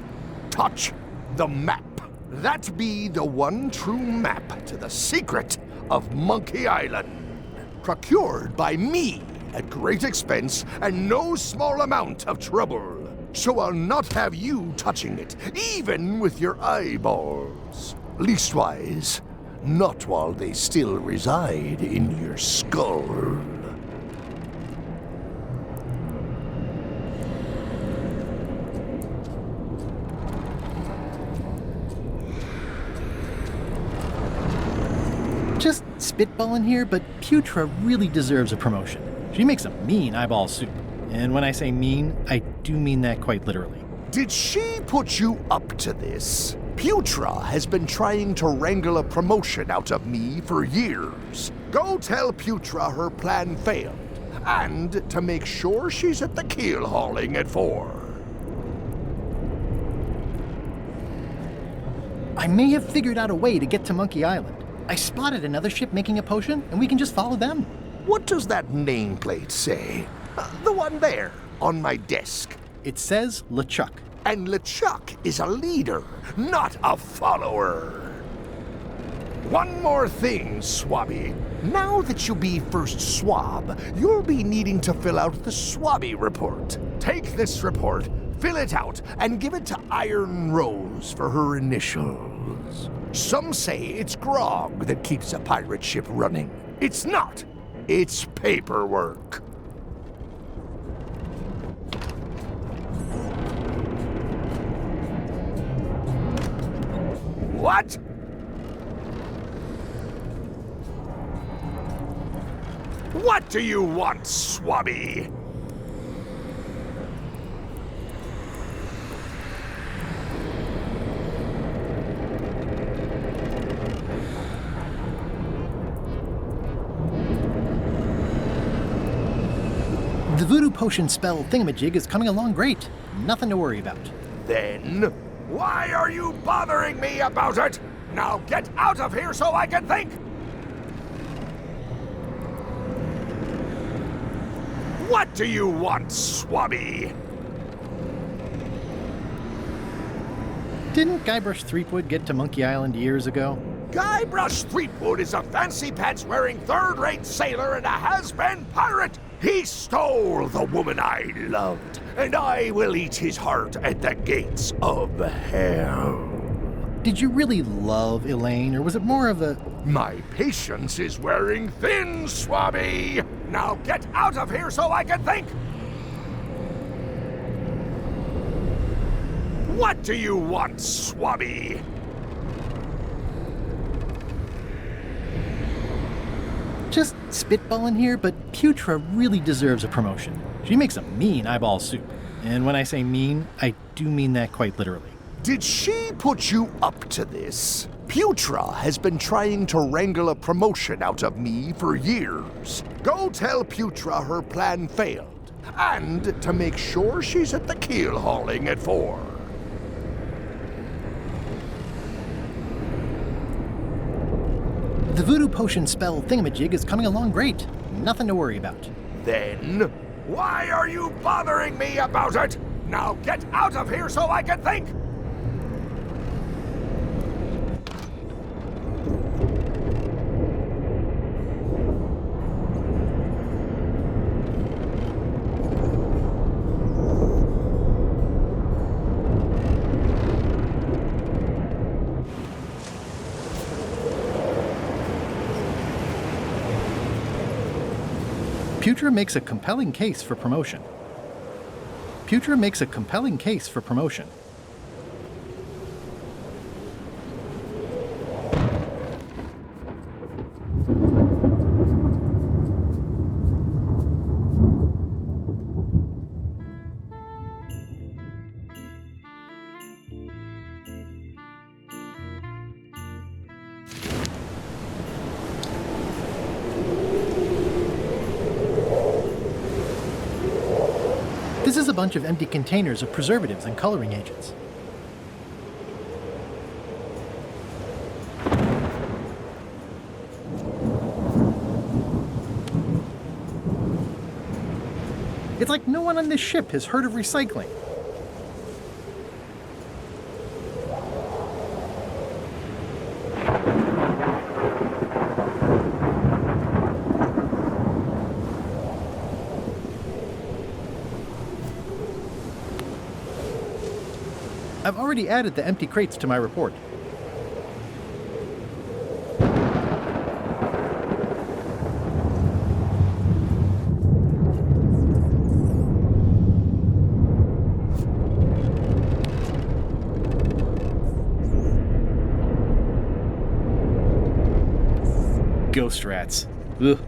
touch the map. That be the one true map to the secret of Monkey Island. Procured by me at great expense and no small amount of trouble. So I'll not have you touching it, even with your eyeballs. Leastwise, not while they still reside in your skull.
Just spitballing here, but Putra really deserves a promotion. She makes a mean eyeball soup. And when I say mean, I do mean that quite literally.
Did she put you up to this? Putra has been trying to wrangle a promotion out of me for years. Go tell Putra her plan failed, and to make sure she's at the keel hauling at 4.
I may have figured out a way to get to Monkey Island. I spotted another ship making a potion, and we can just follow them.
What does that nameplate say? The one there, on my desk.
It says LeChuck.
And LeChuck is a leader, not a follower. One more thing, Swabby. Now that you be first swab, you'll be needing to fill out the Swabby report. Take this report, fill it out, and give it to Iron Rose for her initials. Some say it's grog that keeps a pirate ship running. It's not. It's paperwork. What? What do you want, Swabby?
The voodoo potion spell thingamajig is coming along great. Nothing to worry about.
Then, why are you bothering me about it? Now get out of here so I can think! What do you want, Swabby?
Didn't Guybrash Threepwood get to Monkey Island years ago?
Guybrush Threepwood is a fancy-pants-wearing third-rate sailor and a has-been pirate! He stole the woman I loved, and I will eat his heart at the gates of hell.
Did you really love Elaine's, or was it more of a...
My patience is wearing thin, Swabby! Now get out of here so I can think! What do you want, Swabby?
Just spitballing here, but Putra really deserves a promotion. She makes a mean eyeball soup. And when I say mean, I do mean that quite literally.
Did she put you up to this? Putra has been trying to wrangle a promotion out of me for years. Go tell Putra her plan failed, and to make sure she's at the keel hauling at 4.
The voodoo potion spell thingamajig is coming along great. Nothing to worry about.
Then, why are you bothering me about it? Now get out of here so I can think!
Putra makes a compelling case for promotion. Putra makes a compelling case for promotion. This is a bunch of empty containers of preservatives and coloring agents. It's like no one on this ship has heard of recycling. I've already added the empty crates to my report. Ghost rats. Ugh.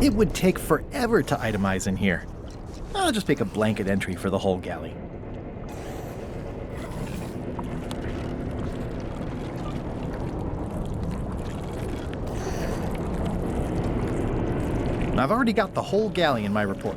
It would take forever to itemize in here. I'll just make a blanket entry for the whole galley. I've already got the whole galley in my report.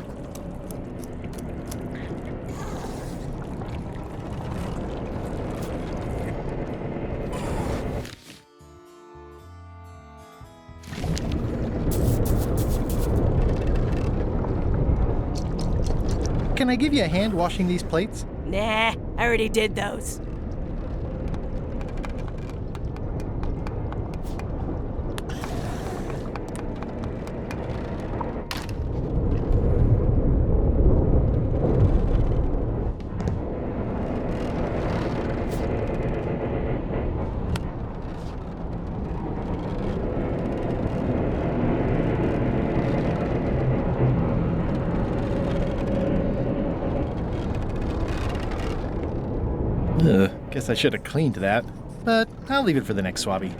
Can I give you a hand washing these plates?
Nah, I already did those.
Ugh, guess I should have cleaned that, but I'll leave it for the next swabby.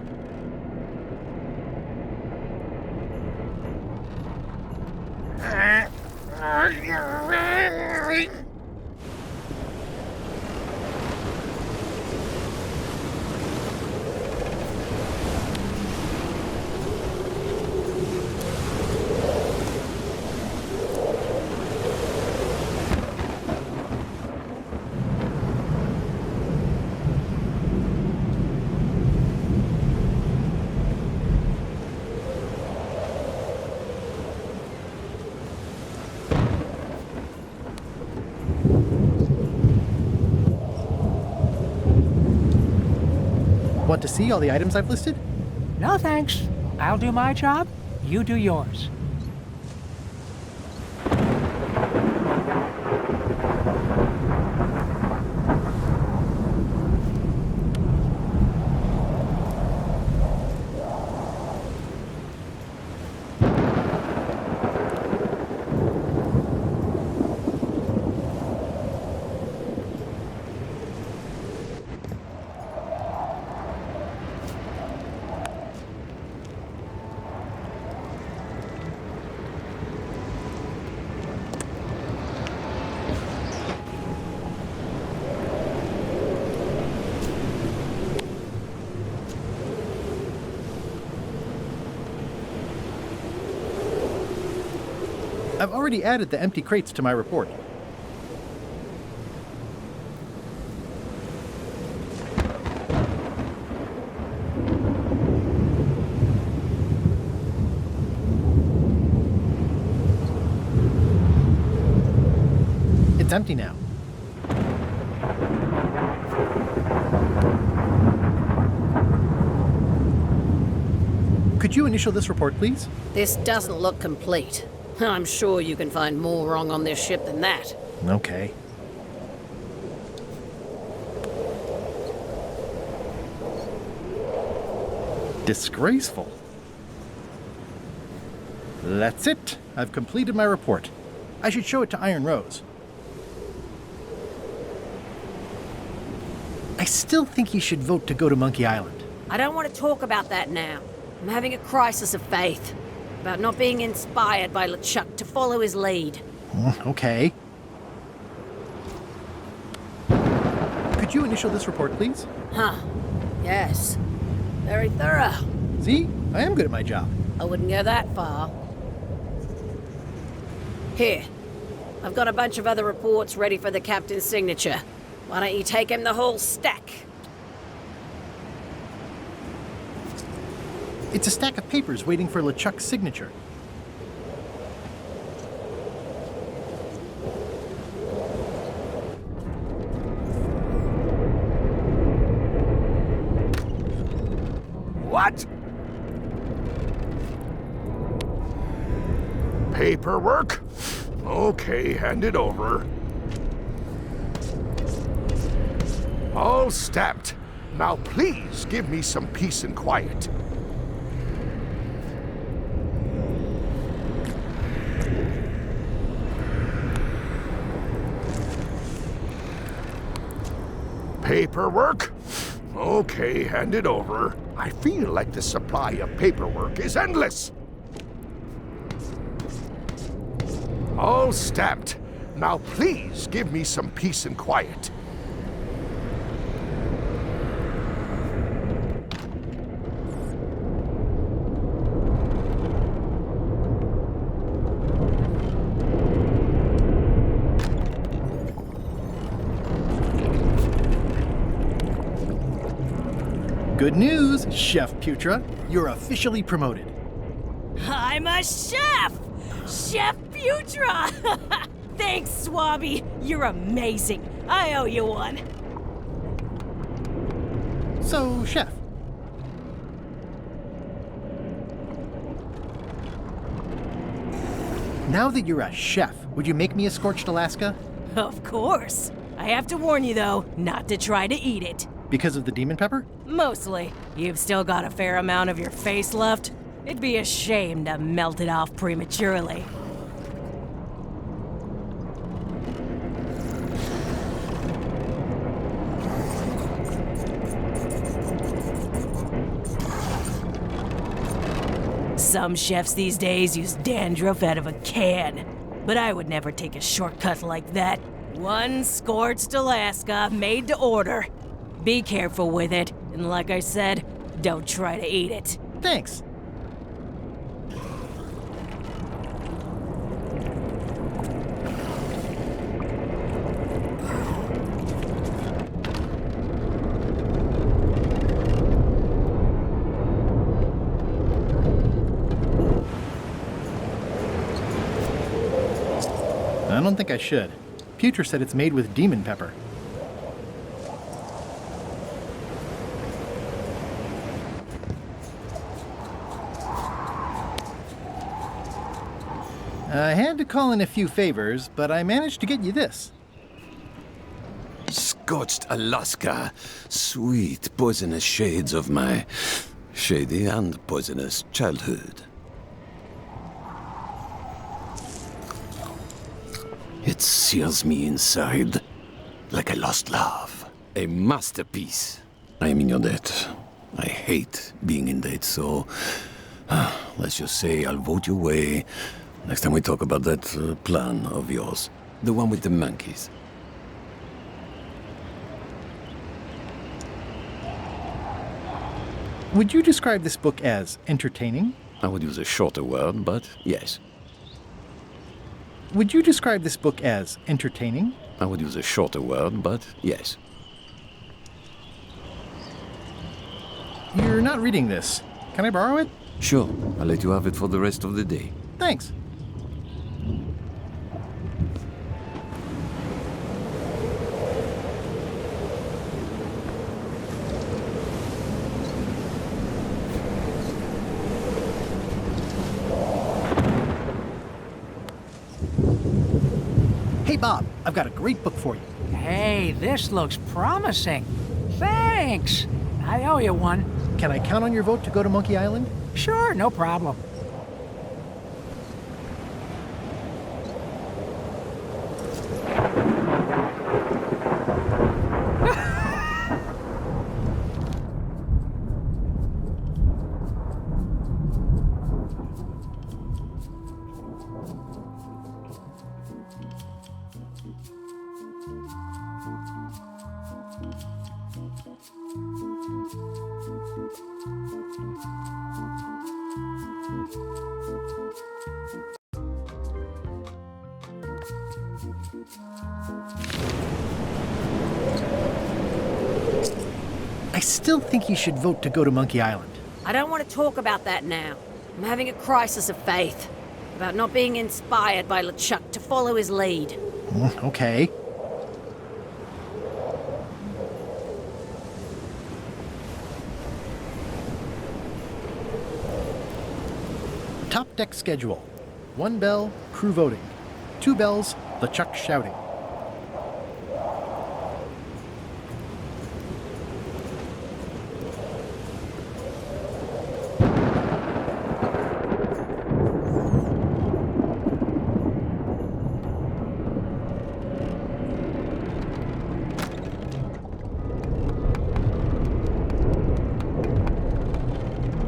Want to see all the items I've listed?
No thanks. I'll do my job, you do yours.
I've already added the empty crates to my report. It's empty now. Could you initial this report, please?
This doesn't look complete. I'm sure you can find more wrong on this ship than that.
Okay. Disgraceful. That's it. I've completed my report. I should show it to Iron Rose. I still think you should vote to go to Monkey Island.
I don't want to talk about that now. I'm having a crisis of faith. About not being inspired by LeChuck to follow his lead.
Okay. Could you initial this report, please?
Huh. Yes. Very thorough.
See? I am good at my job.
I wouldn't go that far. Here. I've got a bunch of other reports ready for the captain's signature. Why don't you take him the whole stack?
It's a stack of papers waiting for LeChuck's signature.
What? Paperwork? Okay, hand it over. All stamped. Now please give me some peace and quiet. Paperwork? Okay, hand it over. I feel like the supply of paperwork is endless. All stamped. Now please give me some peace and quiet.
Good news, Chef Putra. You're officially promoted.
I'm a chef! Chef Putra! Thanks, Swabby. You're amazing. I owe you one.
So, Chef. Now that you're a chef, would you make me a scorched Alaska?
Of course. I have to warn you, though, not to try to eat it.
Because of the demon pepper?
Mostly. You've still got a fair amount of your face left. It'd be a shame to melt it off prematurely. Some chefs these days use dandruff out of a can, but I would never take a shortcut like that. One scorched Alaska, made to order. Be careful with it, and like I said, don't try to eat it.
Thanks. I don't think I should. Pewter said it's made with demon pepper. I had to call in a few favors, but I managed to get you this.
Scorched Alaska, sweet poisonous shades of my shady and poisonous childhood. It sears me inside like a lost love. A masterpiece. I am in your debt. I hate being in debt, so let's just say I'll vote your way next time we talk about that plan of yours. The one with the monkeys.
Would you describe this book as entertaining?
I would use a shorter word, but yes.
Would you describe this book as entertaining?
I would use a shorter word, but yes.
You're not reading this. Can I borrow it?
Sure, I'll let you have it for the rest of the day.
Thanks. Hey, Bob, I've got a great book for you.
Hey, this looks promising. Thanks. I owe you one.
Can I count on your vote to go to Monkey Island?
Sure, no problem.
I still think you should vote to go to Monkey Island.
I don't want to talk about that now. I'm having a crisis of faith about not being inspired by LeChuck to follow his lead.
Okay. Top deck schedule. 1 bell, crew voting. 2 bells, LeChuck shouting.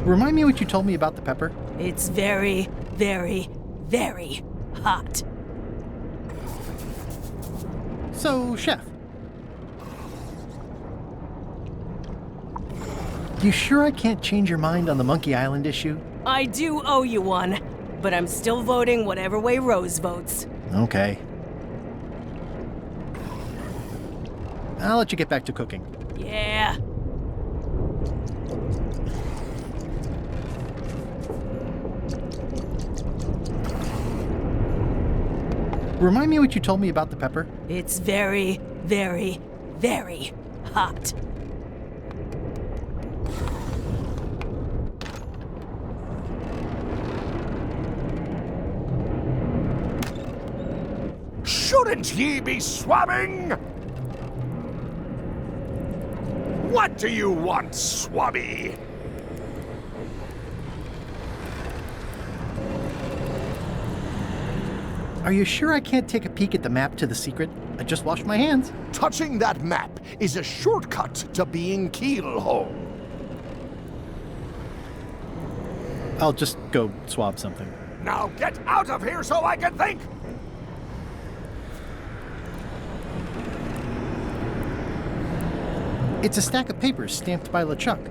Remind me what you told me about the pepper?
It's very, very, very hot.
So, Chef. You sure I can't change your mind on the Monkey Island issue?
I do owe you one, but I'm still voting whatever way Rose votes.
Okay. I'll let you get back to cooking.
Yeah.
Remind me what you told me about the pepper?
It's very, very, very hot.
Shouldn't ye be swabbing? What do you want, swabby?
Are you sure I can't take a peek at the map to the secret? I just washed my hands.
Touching that map is a shortcut to being keelhole.
I'll just go swab something.
Now get out of here so I can think!
It's a stack of papers stamped by LeChuck.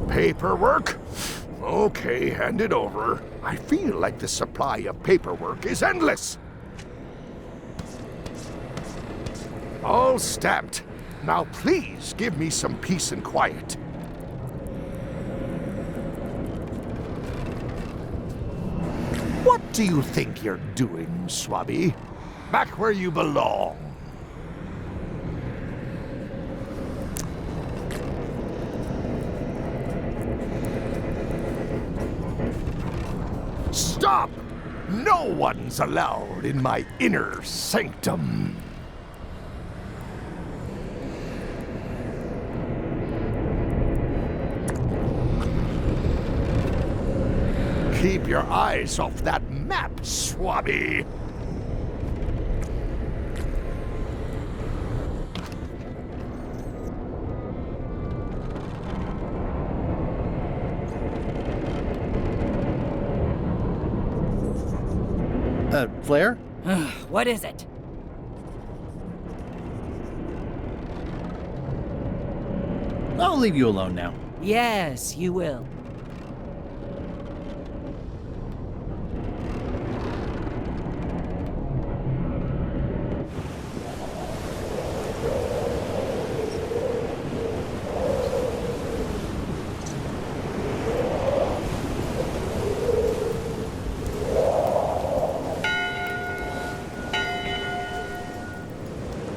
Paperwork? Okay, hand it over. I feel like the supply of paperwork is endless. All stamped. Now please give me some peace and quiet. What do you think you're doing, Swabby? Back where you belong. Stop! No one's allowed in my inner sanctum. Keep your eyes off that map, Swabby!
Flair?
What is it?
I'll leave you alone now.
Yes, you will.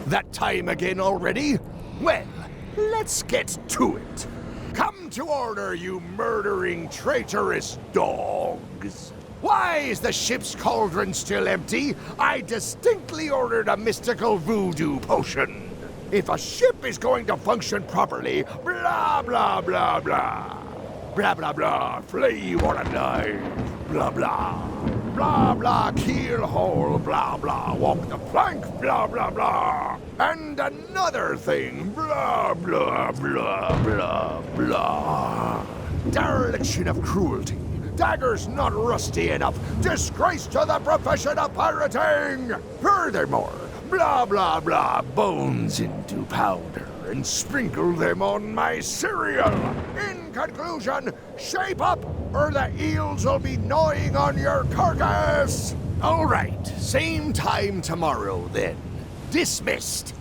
That time again already? Well, let's get to it. Come to order, you murdering, traitorous dogs. Why is the ship's cauldron still empty? I distinctly ordered a mystical voodoo potion. If a ship is going to function properly, blah, blah, blah, blah. Blah, blah, blah, flay you on a knife. Blah, blah. Blah, blah, keel hole, blah, blah, walk the plank, blah, blah, blah. And another thing, blah, blah, blah, blah, blah. Dereliction of cruelty, daggers not rusty enough, disgrace to the profession of pirating. Furthermore, blah, blah, blah, bones into powder and sprinkle them on my cereal. In conclusion, shape up or the eels will be gnawing on your carcass. All right, same time tomorrow then. Dismissed.